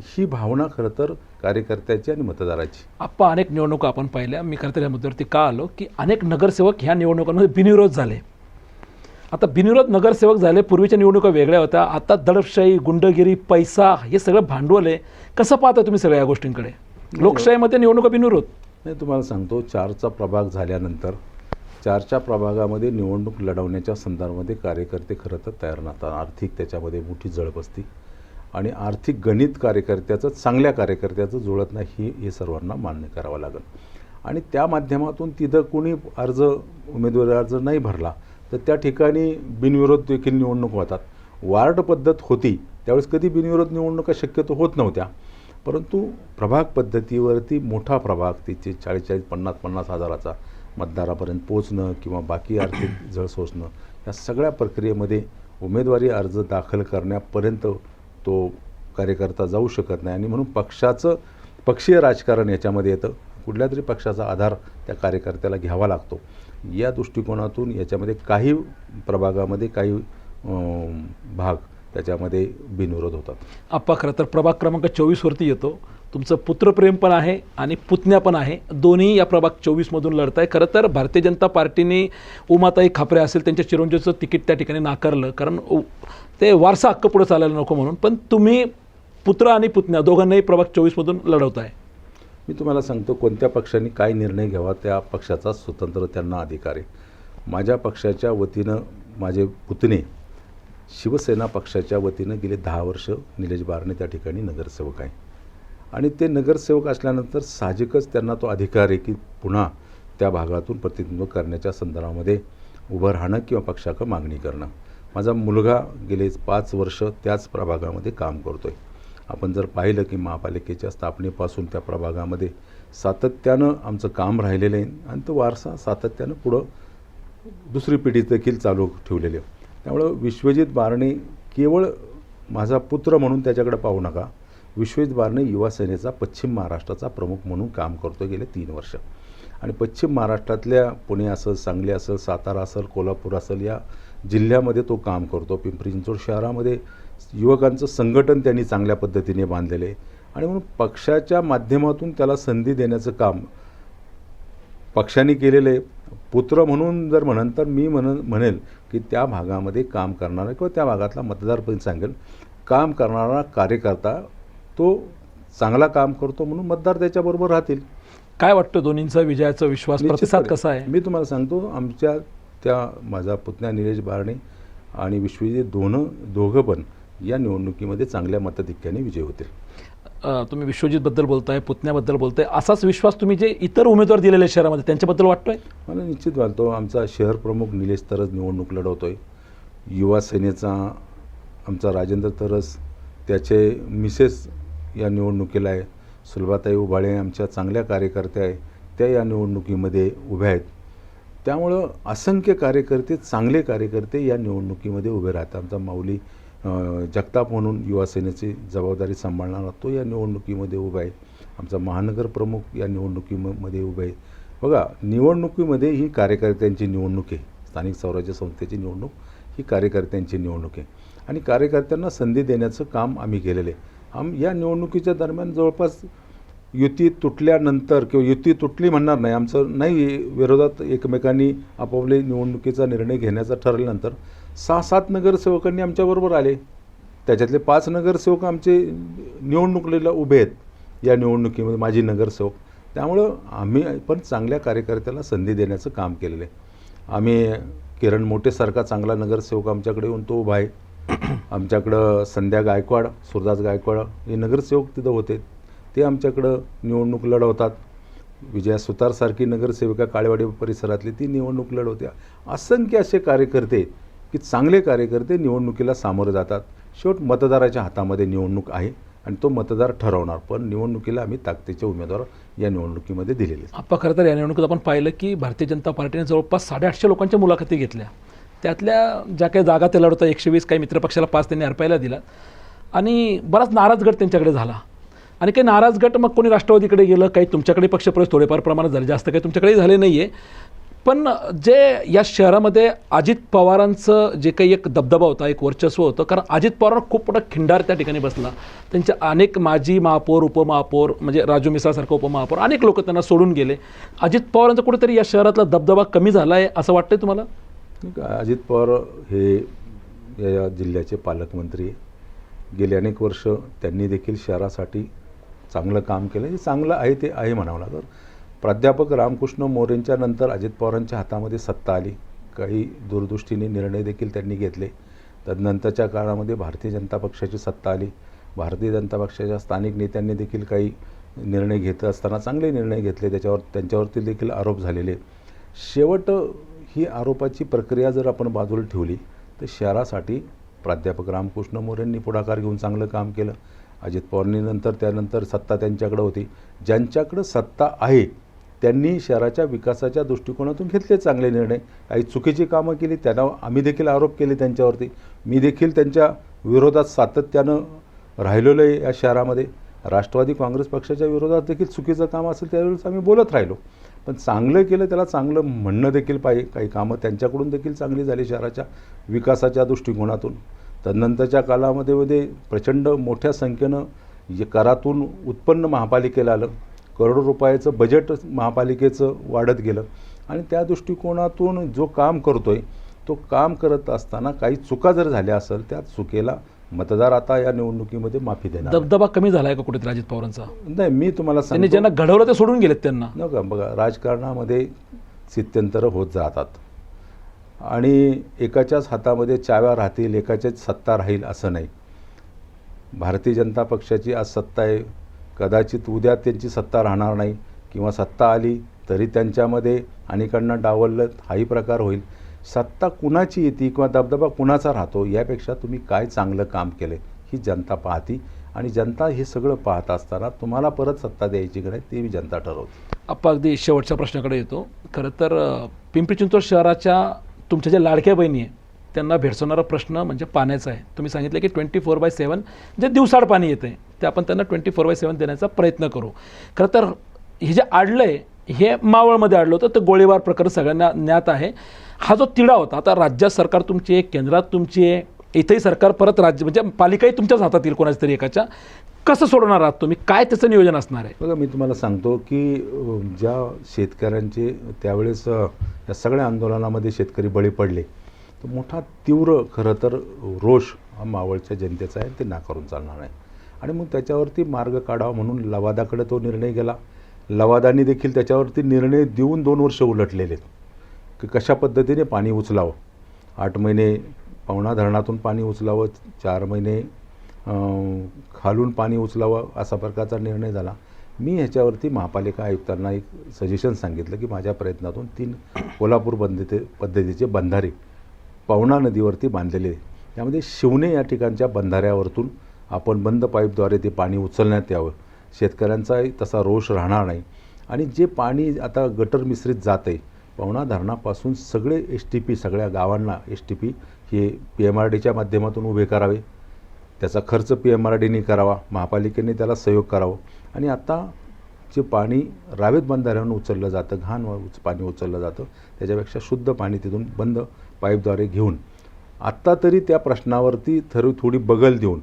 ही भावना खरं तर कार्यकर्त्याची आणि मतदाराची. आप्पा, अनेक निवडणुका आपण पाहिल्या. मी खरं तर या मुद्द्यावरती का आलो की अनेक नगरसेवक ह्या निवडणुकांमध्ये बिनविरोध झाले. आता बिनविरोध नगरसेवक झाले. पूर्वीच्या निवडणुका वेगळ्या होत्या, आता दडपशाही, गुंडगिरी, पैसा, हे सगळं भांडवल आहे. कसं पाहता तुम्ही सगळ्या या गोष्टींकडे? लोकशाहीमध्ये निवडणुका बिनविरोध. नाही, तुम्हाला सांगतो, 4चा प्रभाग झाल्यानंतर 4च्या प्रभागामध्ये निवडणूक लढवण्याच्या संदर्भामध्ये कार्यकर्ते खरं तर तयार नसतात. आर्थिक त्याच्यामध्ये मोठी जळप असते आणि आर्थिक गणित कार्यकर्त्याचं, चांगल्या कार्यकर्त्याचं जुळत नाही, हे सर्वांना मान्य करावं लागेल. आणि त्या माध्यमातून तिथं कोणी उमेदवारी अर्ज नाही भरला तर त्या ठिकाणी बिनविरोध देखील निवडणूक होतात. वार्ड पद्धत होती त्यावेळेस कधी बिनविरोध निवडणुका शक्यतो होत नव्हत्या, परंतु प्रभाग पद्धतीवरती मोठा प्रभाग, तिचे 40-50 हजाराचा मतदारापर्यंत पोचणं किंवा बाकी आर्थिक झळ सोसणं, या सगळ्या प्रक्रियेमध्ये उमेदवारी अर्ज दाखल करण्यापर्यंत तो कार्यकर्ता जाऊ शकत नाही. आणि म्हणून पक्षीय राजकारण याच्यामध्ये येतं. कुठल्या तरी पक्षाचा आधार त्या कार्यकर्त्याला घ्यावा लागतो. या दृष्टिकोनातून याच्यामध्ये काही प्रभागामध्ये काही भाग त्याच्यामध्ये बिनविरोध होतात. आप्पा, खरं तर प्रभाग क्रमांक 24वरती येतो. तुमचं पुत्रप्रेम पण आहे आणि पुतण्या पण आहे, दोन्ही या प्रभाग 24मधून लढत आहे. खरं तर भारतीय जनता पार्टीने उमाताई खापरे असेल त्यांच्या चिरंजीवचं तिकीट त्या ठिकाणी नाकारलं, कारण ते वारसा हक्क पुढे चालायला नको म्हणून. पण तुम्ही पुत्र आणि पुतण्या दोघांनाही प्रभाग 24मधून लढवत आहे. मी तुम्हाला सांगतो, कोणत्या पक्षाने काय निर्णय घ्यावा त्या पक्षाचा स्वतंत्र त्यांना अधिकार आहे. माझ्या पक्षाच्या वतीनं माझे पुतणे शिवसेना पक्षाच्या वतीनं गेले 10 वर्ष निलेश बारणे त्या ठिकाणी नगरसेवक आहे आणि ते नगरसेवक असल्यानंतर साहजिकच त्यांना तो अधिकार आहे की पुन्हा त्या भागातून प्रतिनिधित्व करण्याच्या संदर्भामध्ये उभं राहणं किंवा पक्षाकडे मागणी करणं. माझा मुलगा गेले 5 वर्ष त्याच प्रभागामध्ये काम करतो आहे. आपण जर पाहिलं की महापालिकेच्या स्थापनेपासून त्या प्रभागामध्ये सातत्यानं आमचं काम राहिलेलं आहे आणि तो वारसा सातत्यानं पुढं दुसरी पिढी देखील चालू ठेवलेली आहे. त्यामुळं विश्वजित बारणे केवळ माझा पुत्र म्हणून त्याच्याकडे पाहू नका. विश्वजित बारणे युवा सेनेचा पश्चिम महाराष्ट्राचा प्रमुख म्हणून काम करतो गेले 3 वर्ष आणि पश्चिम महाराष्ट्रातल्या पुणे असेल, सांगली असेल, सातारा असेल, कोल्हापूर असेल, या जिल्ह्यामध्ये तो काम करतो. पिंपरी चिंचवड शहरामध्ये युवकांचं संघटन त्यांनी चांगल्या पद्धतीने बांधलेलं आहे आणि म्हणून पक्षाच्या माध्यमातून त्याला संधी देण्याचं काम पक्षाने केलेलं आहे. पुत्र म्हणून जर म्हणन तर मी म्हणेल की त्या भागामध्ये काम करणारा किंवा त्या भागातला मतदार पण सांगेल, काम करणारा कार्यकर्ता तो चांगला काम करतो म्हणून मतदार त्याच्याबरोबर राहतील. काय वाटतं दोन्हींचा विजयाचा विश्वास, प्रतिसाद कसा आहे? मी तुम्हाला सांगतो, आमच्या त्या माझा पुतण्या निलेश बारणे आणि विश्वजित दोघं पण या निवडणुकीमध्ये चांगल्या मताधिक्याने विजय होतील. तुम्ही विश्वजितबद्दल बोलताय, पुतण्याबद्दल बोलताय, असाच विश्वास तुम्ही जे इतर उमेदवार दिलेले शहरामध्ये त्यांच्याबद्दल वाटतोय? मला निश्चित वाटतो. आमचा शहर प्रमुख निलेश तरस निवडणूक लढवतोय. युवा सेनेचा आमचा राजेंद्र तरस, त्याचे मिसेस या निवडणुकीला आहे. सुलभाताई उबाळे आमच्या चांगल्या कार्यकर्त्या आहे, त्या या निवडणुकीमध्ये उभ्या आहेत. त्यामुळं असंख्य कार्यकर्ते, चांगले कार्यकर्ते या निवडणुकीमध्ये उभे राहतात. आमचा माऊली जगताप म्हणून युवा सेनेची जबाबदारी सांभाळणारा तो या निवडणुकीमध्ये उभा आहे. आमचा महानगर प्रमुख या निवडणुकीमध्ये उभे आहे. बघा, निवडणुकीमध्ये ही कार्यकर्त्यांची निवडणूक आहे. स्थानिक स्वराज्य संस्थेची निवडणूक ही कार्यकर्त्यांची निवडणूक आहे आणि कार्यकर्त्यांना संधी देण्याचं काम आम्ही केलेलं आहे. या निवडणुकीच्या दरम्यान जवळपास युती तुटल्यानंतर किंवा युती तुटली म्हणणार नाही, आमचं नाही, विरोधात एकमेकांनी आपापले निवडणुकीचा निर्णय घेण्याचा ठरल्यानंतर 6-7 नगरसेवकांनी आमच्याबरोबर आले. त्याच्यातले 5 नगरसेवक आमचे निवडणुकीला उभे आहेत या निवडणुकीमध्ये, माजी नगरसेवक. त्यामुळं आम्ही पण चांगल्या कार्यकर्त्याला संधी देण्याचं काम केलेलं आहे. आम्ही किरण मोठेसारखा चांगला नगरसेवक आमच्याकडे येऊन तो उभा आहे. आमच्याकडं संध्या गायकवाड, सुरदास गायकवाड हे नगरसेवक तिथं होते, ते आमच्याकडं निवडणूक लढवतात. विजया सुतारसारखी नगरसेविका काळेवाडी परिसरातली ती निवडणूक लढवत्या. असंख्य असे कार्यकर्ते की चांगले कार्यकर्ते निवडणुकीला सामोरे जातात. शेवट मतदाराच्या हातामध्ये निवडणूक आहे आणि तो मतदार ठरवणार. पण निवडणुकीला आम्ही ताकदीचे उमेदवार या निवडणुकीमध्ये दिलेले. आपण खरं तर या निवडणुकीत आपण पाहिलं की भारतीय जनता पार्टीने जवळपास 850 लोकांच्या मुलाखती घेतल्या. त्यातल्या ज्या काही जागा ते लढवतात 120, काही मित्रपक्षाला 5 त्यांनी अर्पायला दिला आणि बराच नाराज गट त्यांच्याकडे झाला. आणि काही नाराज गट मग कोणी राष्ट्रवादीकडे गेलं, काही तुमच्याकडे पक्षप्रवेश थोडेफार प्रमाणात झाले, जास्त काही तुमच्याकडे झाले नाही आहे. पण जे या शहरामध्ये अजित पवारांचं जे काही एक दबदबा होता, एक वर्चस्व होतं, कारण अजित पवारांना खूप मोठा खिंडार त्या ठिकाणी बसला. त्यांचे अनेक माजी महापौर, उपमहापौर, म्हणजे राजू मिसाळसारखं उपमहापौर, अनेक लोक त्यांना सोडून गेले. अजित पवारांचा कुठेतरी या शहरातला दबदबा कमी झाला आहे असं वाटतंय तुम्हाला? अजित पवार हे या जिल्ह्याचे पालकमंत्री. गेली अनेक वर्ष त्यांनी देखील शहरासाठी चांगलं काम केलं. जे चांगलं आहे ते आहे म्हणावं लागेल. प्राध्यापक रामकृष्ण मोरेंच्या नंतर अजित पवारांच्या हातामध्ये सत्ता आली. काही दूरदृष्टीने निर्णय देखील त्यांनी घेतले. तदनंतरच्या काळामध्ये भारतीय जनता पक्षाची सत्ता आली. भारतीय जनता पक्षाच्या स्थानिक नेत्यांनी देखील काही निर्णय घेत असताना चांगले निर्णय घेतले. त्यांच्यावरती देखील आरोप झालेले. शेवट ही आरोपाची प्रक्रिया जर आपण बाजूला ठेवली तर शहरासाठी प्राध्यापक रामकृष्ण मोरेंनी पुढाकार घेऊन चांगलं काम केलं. अजित पवारांनी त्यानंतर सत्ता त्यांच्याकडे होती. ज्यांच्याकडं सत्ता आहे त्यांनी शहराच्या विकासाच्या दृष्टिकोनातून घेतले चांगले निर्णय. काही चुकीची कामं केली, त्यांना आम्ही देखील आरोप केले त्यांच्यावरती. मी देखील त्यांच्या विरोधात सातत्यानं राहिलेलो आहे या शहरामध्ये. राष्ट्रवादी काँग्रेस पक्षाच्या विरोधात देखील चुकीचं काम असेल त्यावेळेस आम्ही बोलत राहिलो. पण चांगलं केलं त्याला चांगलं म्हणणं देखील पाहिजे. काही कामं त्यांच्याकडून देखील चांगली झाली शहराच्या विकासाच्या दृष्टिकोनातून. तदनंतरच्या कालामध्ये प्रचंड मोठ्या संख्येनं करातून उत्पन्न महापालिकेला आलं. करोडो रुपयाचं बजेट महापालिकेचं वाढत गेलं आणि त्या दृष्टिकोनातून जो काम करतोय तो काम करत असताना काही चुका जर झाल्या असेल त्या चुकीला मतदार आता या निवडणुकीमध्ये माफी देणार. दबदबा कमी झाला आहे का कुठेतरी अजित पवारांचा? नाही, मी तुम्हाला सांगतो, त्यांनी ज्यांना घडवलं ते सोडून गेलेत त्यांना. नका बघा, राजकारणामध्ये स्थित्यंतरं होत जातात आणि एकाच्याच हातामध्ये चाव्या राहतील, एकाच्याच सत्ता राहील असं नाही. भारतीय जनता पक्षाची आज सत्ता आहे, कदाचित उद्या त्यांची सत्ता राहणार नाही किंवा सत्ता आली तरी त्यांच्यामध्ये अनेकांना डावललं हाही प्रकार होईल. सत्ता कुणाची येते किंवा दबदबा कुणाचा राहतो यापेक्षा तुम्ही काय चांगलं काम केलं ही जनता पाहती आणि जनता हे सगळं पाहत असताना तुम्हाला परत सत्ता द्यायची की नाही ते बी जनता ठरवते. आपण अगदी शेवटच्या प्रश्नाकडे येतो. खरं तर पिंपरी चिंचवड शहराच्या तुमच्या ज्या लाडक्या बहिणी आहे त्यांना भेडसवणारा प्रश्न म्हणजे पाण्याचा आहे. तुम्ही सांगितलं की 24/7 जे दिवसाड पाणी येतं आहे ते आपण त्यांना 24/7 देण्याचा प्रयत्न करू. खरं तर हे जे आडलं आहे हे मावळमध्ये आडलं होतं, तर गोळीबार प्रकरण सगळ्यांना ज्ञात आहे. हा जो तिढा होता, आता राज्यात सरकार तुमची आहे, केंद्रात तुमची आहे, इथंही सरकार परत राज्य म्हणजे पालिकाही तुमच्याच हातात येईल कोणाच्या तरी एकाच्या. कसं सोडवणार आहात तुम्ही? काय त्याचं नियोजन असणार आहे? बघा, मी तुम्हाला सांगतो की ज्या शेतकऱ्यांचे त्यावेळेस या सगळ्या आंदोलनामध्ये शेतकरी बळी पडले तर मोठा तीव्र खरं तर रोष हा मावळच्या जनतेचा आहे, ते नाकारून चालणार नाही. आणि मग त्याच्यावरती मार्ग काढावा म्हणून लवादाकडे तो निर्णय गेला. लवादानी देखील त्याच्यावरती निर्णय देऊन 2 वर्ष उलटलेले. की कशा पद्धतीने पाणी उचलावं. 8 महिने पवना धरणातून पाणी उचलावं, 4 महिने खालून पाणी उचलावं, असा प्रकारचा निर्णय झाला. मी ह्याच्यावरती महापालिका आयुक्तांना एक सजेशन सांगितलं की माझ्या प्रयत्नातून 3 कोल्हापूर पद्धतीचे बंधारे पवना नदीवरती बांधलेले, त्यामध्ये शिवणे या ठिकाणच्या बंधाऱ्यावरतून आपण बंद पाईपद्वारे ते पाणी उचलण्यात यावं. शेतकऱ्यांचाही तसा रोष राहणार नाही. आणि जे पाणी आता गटर मिश्रित जात आहे, पवना धरणापासून सगळे STP, सगळ्या गावांना STP हे PMRDच्या माध्यमातून उभे करावे. त्याचा खर्च PMRDने करावा, महापालिकेने त्याला सहयोग करावं. आणि आता जे पाणी रावेत बंधाऱ्यावरून उचललं जातं, घाण पाणी उचललं जातं, त्याच्यापेक्षा शुद्ध पाणी तिथून बंद पाईपद्वारे घेऊन आत्ता तरी त्या प्रश्नावरती थोडी बगल देऊन,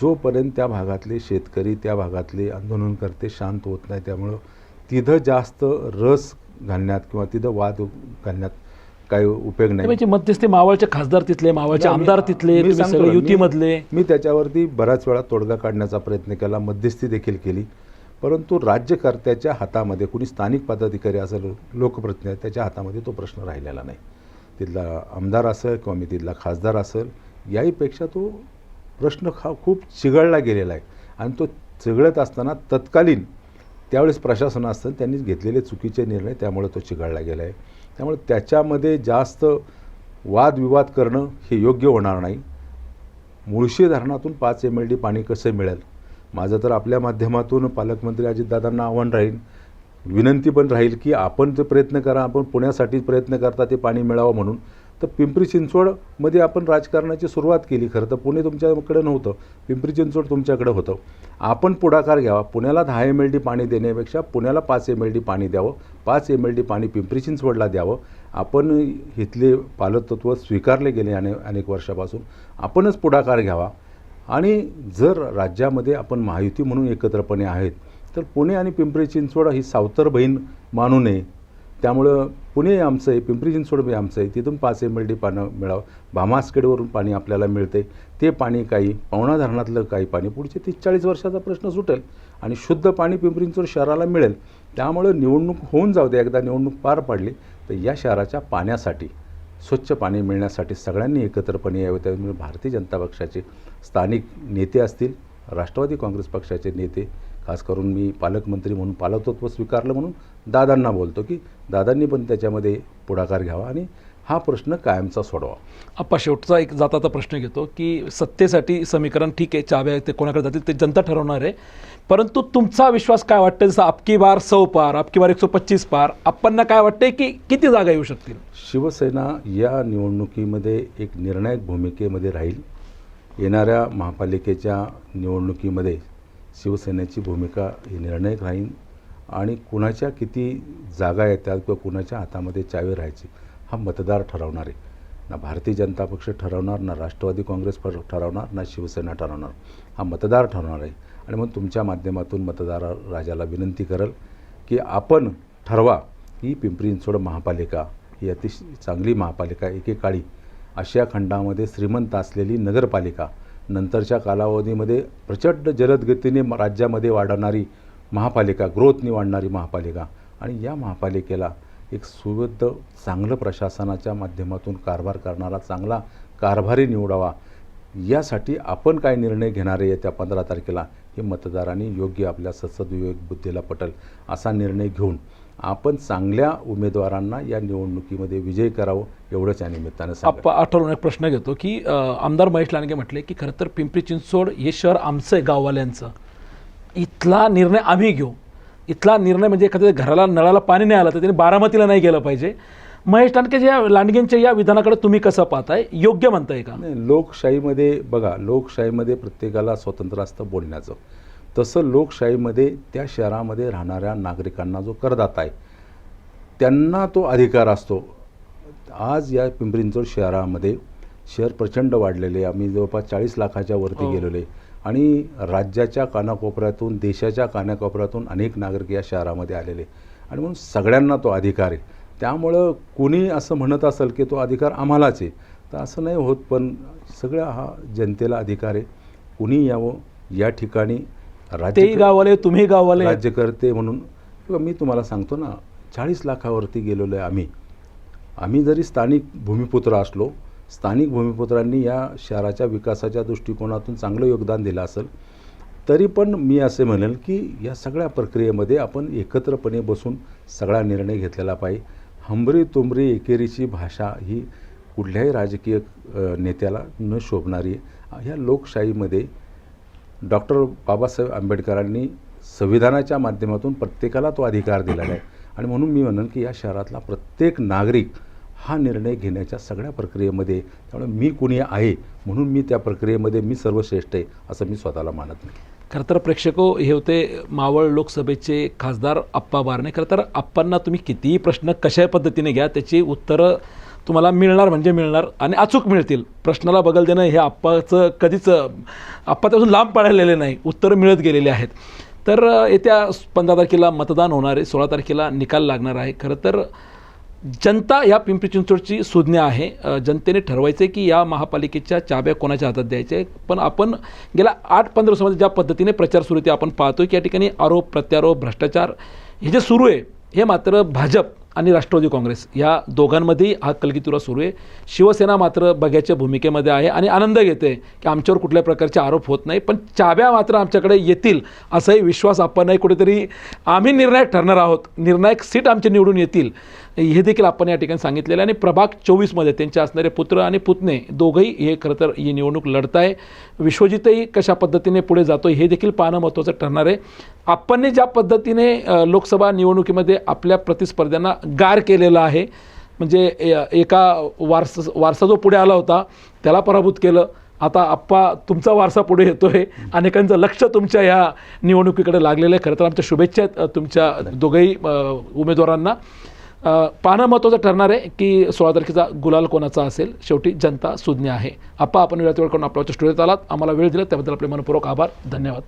जोपर्यंत त्या भागातले शेतकरी, त्या भागातले आंदोलनकर्ते शांत होत नाही, त्यामुळं तिथं जास्त रस घालण्यात किंवा तिथं वाद घालण्यात काही उपयोग नाही. म्हणजे मध्यस्थी मावळचे खासदार तिथले, मावळचे आमदार तिथले, तुम्ही सगळे युतीमधले. मी त्याच्यावरती बऱ्याच वेळा तोडगा काढण्याचा प्रयत्न केला, मध्यस्थी देखील केली, परंतु राज्यकर्त्याच्या हातामध्ये, कुणी स्थानिक पदाधिकारी असेल, लोकप्रतिनिधी, त्याच्या हातामध्ये तो प्रश्न राहिलेला नाही. तिथला आमदार असेल किंवा मी तिथला खासदार असेल, याहीपेक्षा तो प्रश्न खूप चिघळला गेलेला आहे. आणि तो चिघळत असताना तत्कालीन त्यावेळेस प्रशासन असतं, त्यांनी घेतलेले चुकीचे निर्णय, त्यामुळे तो चिघळला गेला आहे. त्यामुळे त्याच्यामध्ये जास्त वादविवाद करणं हे योग्य होणार नाही. मुळशी धरणातून 5 MLD पाणी कसं मिळेल, माझं तर आपल्या माध्यमातून पालकमंत्री अजितदादांना आव्हान राहील, विनंती पण राहील की आपण ते प्रयत्न करा, आपण पुण्यासाठी प्रयत्न करता ते पाणी मिळावं म्हणून. तर पिंपरी चिंचवडमध्ये आपण राजकारणाची सुरुवात केली. खरं तर पुणे तुमच्याकडे नव्हतं, पिंपरी चिंचवड तुमच्याकडे होतं. आपण पुढाकार घ्यावा, पुण्याला 10 MLD पाणी देण्यापेक्षा पुण्याला 5 MLD पाणी द्यावं, 5 MLD पाणी पिंपरी चिंचवडला द्यावं. आपण इथले पालकत्व स्वीकारले गेले अनेक वर्षापासून, आपणच पुढाकार घ्यावा. आणि जर राज्यामध्ये आपण महायुती म्हणून एकत्रपणे आहेत, तर पुणे आणि पिंपरी चिंचवड ही सावतर बहीण मानू नये. त्यामुळं पुणे आमचं आहे, पिंपरी चिंचवड बी आमचं आहे, तिथून 5 MLD पाणी मिळावं. भामासखेडवरून पाणी आपल्याला मिळते, ते पाणी काही पवना धरणातलं काही पाणी पुढचे 30-40 वर्षाचा प्रश्न सुटेल आणि शुद्ध पाणी पिंपरी चिंचवड शहराला मिळेल. त्यामुळं निवडणूक होऊन जाऊ दे, एकदा निवडणूक पार पडली तर या शहराच्या पाण्यासाठी, स्वच्छ पाणी मिळण्यासाठी सगळ्यांनी एकत्रपणे यावे. त्यामुळे भारतीय जनता पक्षाचे स्थानिक नेते असतील, राष्ट्रवादी काँग्रेस पक्षाचे नेते, खास करून मी पालकमंत्री म्हणून पालकत्व स्वीकारलं म्हणून दादांना बोलतो की दादांनी पण त्याच्यामध्ये पुढाकार घ्यावा आणि हा प्रश्न कायमचा सोडवा. आप्पा, शेवटचा एक जाताचा प्रश्न घेतो की सत्तेसाठी समीकरण ठीक आहे, चाव्या ते कोणाकडे जातील ते जनता ठरवणार आहे, परंतु तुमचा विश्वास काय वाटतं, जसं अबकी बार 100 पार, अबकी बार 125 पार, आप्पांना काय वाटतंय की किती जागा येऊ शकतील? शिवसेना या निवडणुकीमध्ये एक निर्णायक भूमिकेमध्ये राहील. येणाऱ्या महापालिकेच्या निवडणुकीमध्ये शिवसेनेची भूमिका ही निर्णायक राहील आणि कुणाच्या किती जागा येतात किंवा कुणाच्या हातामध्ये चावी राहायची हा मतदार ठरवणार आहे. ना भारतीय जनता पक्ष ठरवणार, ना राष्ट्रवादी काँग्रेस ठरवणार, ना शिवसेना ठरवणार, हा मतदार ठरवणार आहे. आणि मग तुमच्या माध्यमातून मतदार राजाला विनंती करेल की आपण ठरवा ही पिंपरी चिंचवड महापालिका ही अतिशय चांगली महापालिका, एकेकाळी आशिया खंडामध्ये श्रीमंत असलेली नगरपालिका, नंतरच्या कालावधीमध्ये प्रचंड जलद गतीने राज्यामध्ये वाढणारी महापालिका, ग्रोथनी वाढणारी महापालिका. आणि या महापालिकेला एक सुबद्ध चांगलं प्रशासनाच्या माध्यमातून कारभार करणारा चांगला कारभारी निवडावा, यासाठी आपण काय निर्णय घेणार आहे येत्या 15 तारखेला हे मतदारांनी योग्य आपल्या सद्विवेक बुद्धीला पटेल असा निर्णय घेऊन आपण चांगल्या उमेदवारांना या निवडणुकीमध्ये विजय करावं, एवढंच या निमित्तानं सांगतो. आठवून एक प्रश्न घेतो की आमदार महेश लांडगे म्हटले की खरं तर पिंपरी चिंचवड हे शहर आमचं आहे, गाववाल्यांचं, इथला निर्णय आम्ही घेऊ. इथला निर्णय म्हणजे एखाद्या घराला नळाला पाणी नाही आलं तर त्यांनी बारामतीला नाही गेलं पाहिजे. महेश लांडगेंच्या या विधानाकडे तुम्ही कसं पाहताय, योग्य म्हणताय का? नाही, लोकशाहीमध्ये बघा, लोकशाहीमध्ये प्रत्येकाला स्वातंत्र्य असतं बोलण्याचं. तसं लोकशाहीमध्ये त्या शहरामध्ये राहणाऱ्या नागरिकांना जो करदाता आहे त्यांना तो अधिकार असतो. आज या पिंपरी चिंचवड शहरामध्ये शहर प्रचंड वाढलेले, आम्ही जवळपास 40 लाखाच्या वरती गेलेले आणि राज्याच्या कानाकोपऱ्यातून, देशाच्या कानाकोपऱ्यातून अनेक नागरिक या शहरामध्ये आलेले आणि म्हणून सगळ्यांना तो अधिकार आहे. त्यामुळं कुणी असं म्हणत असेल की तो अधिकार आम्हालाच आहे, तर असं नाही होत. पण सगळ्या हा जनतेला अधिकार आहे. कुणी यावं या ठिकाणी, तेही गाववाले, तुम्ही गाववाले, राज्यकर्ते म्हणून. मी तुम्हाला सांगतो ना, 40 लाखावरती गेलेलो आहे आम्ही आम्ही जरी स्थानिक भूमिपुत्र असलो, स्थानिक भूमिपुत्रांनी या शहराच्या विकासाच्या दृष्टिकोनातून चांगलं योगदान दिलं असेल, तरी पण मी असे म्हणेल की या सगळ्या प्रक्रियेमध्ये आपण एकत्रपणे बसून सगळा निर्णय घेतलेला पाहिजे. हमरी तुमरी एकेरीची भाषा ही कुठल्याही राजकीय नेत्याला न शोभणारी आहे. ह्या लोकशाहीमध्ये डॉक्टर बाबासाहेब आंबेडकरांनी संविधानाच्या माध्यमातून प्रत्येकाला तो अधिकार दिलेला आहे आणि म्हणून मी म्हणेन की या शहरातला प्रत्येक नागरिक हा निर्णय घेण्याच्या सगळ्या प्रक्रियेमध्ये, त्यामुळे मी कुणी आहे म्हणून मी त्या प्रक्रियेमध्ये मी सर्वश्रेष्ठ आहे असं मी स्वतःला मानत नाही. खरं तर प्रेक्षको, हे होते मावळ लोकसभेचे खासदार आप्पा बारणे. खरं तर आप्पांना तुम्ही कितीही प्रश्न कशा पद्धतीने घ्या, त्याची उत्तरं तुम्हाला मिळणार म्हणजे मिळणार आणि अचूक मिळतील. प्रश्नाला बगल देणं हे आप्पाचं कधीच, आप्पा त्यापासून लांब पळालेले नाही, उत्तरं मिळत गेलेले आहेत. तर येत्या 15 तारखेला मतदान होणार आहे, 16 तारखेला निकाल लागणार आहे. खरं तर जनता या पिंपरी चिंचवडची सुज्ञ आहे. जनतेने ठरवायचं आहे की या महापालिकेच्या चाब्या कोणाच्या हातात द्यायच्या आहे. पण आपण गेल्या 8-15 दिवसामध्ये ज्या पद्धतीने प्रचार सुरू आहे, आपण पाहतो की या ठिकाणी आरोप प्रत्यारोप भ्रष्टाचार हे जे सुरू आहे, हे मात्र भाजप आणि राष्ट्रवादी काँग्रेस या दोघांमध्येही हा कलगीतुरा सुरू आहे. शिवसेना मात्र बघ्याच्या भूमिकेमध्ये आहे आणि आनंद घेते की आमच्यावर कुठल्या प्रकारचे आरोप होत नाही, पण चाब्या मात्र आमच्याकडे येतील असाही विश्वास आपण नाही. कुठेतरी आम्ही निर्णायक ठरणार आहोत, निर्णायक सीट आमचे निवडून येतील हे देखील आपण या ठिकाणी सांगितलेलं आहे. आणि प्रभाग 24मध्ये त्यांचे असणारे पुत्र आणि पुतणे दोघंही हे खरं तर ही निवडणूक लढत आहे. विश्वजितही कशा पद्धतीने पुढे जातो हे देखील पाहणं महत्त्वाचं ठरणार आहे. आपणने ज्या पद्धतीने लोकसभा निवडणुकीमध्ये आपल्या प्रतिस्पर्ध्यांना गार केलेला आहे, म्हणजे एका वारसा जो पुढे आला होता त्याला पराभूत केलं. आता आप्पा तुमचा वारसा पुढे येतो आहे, अनेकांचं लक्ष तुमच्या या निवडणुकीकडे लागलेलं आहे. खरं तर आमच्या शुभेच्छा आहेत तुमच्या दोघंही उमेदवारांना. पाहणं महत्त्वाचं ठरणार आहे की 16 तारखेचा गुलाल कोणाचा असेल. शेवटी जनता सुज्ञ आहे. आपण वेळात वेळ करून आपल्या स्टुडिओत आलात, आम्हाला वेळ दिला त्याबद्दल आपले मनपूर्वक आभार. धन्यवाद.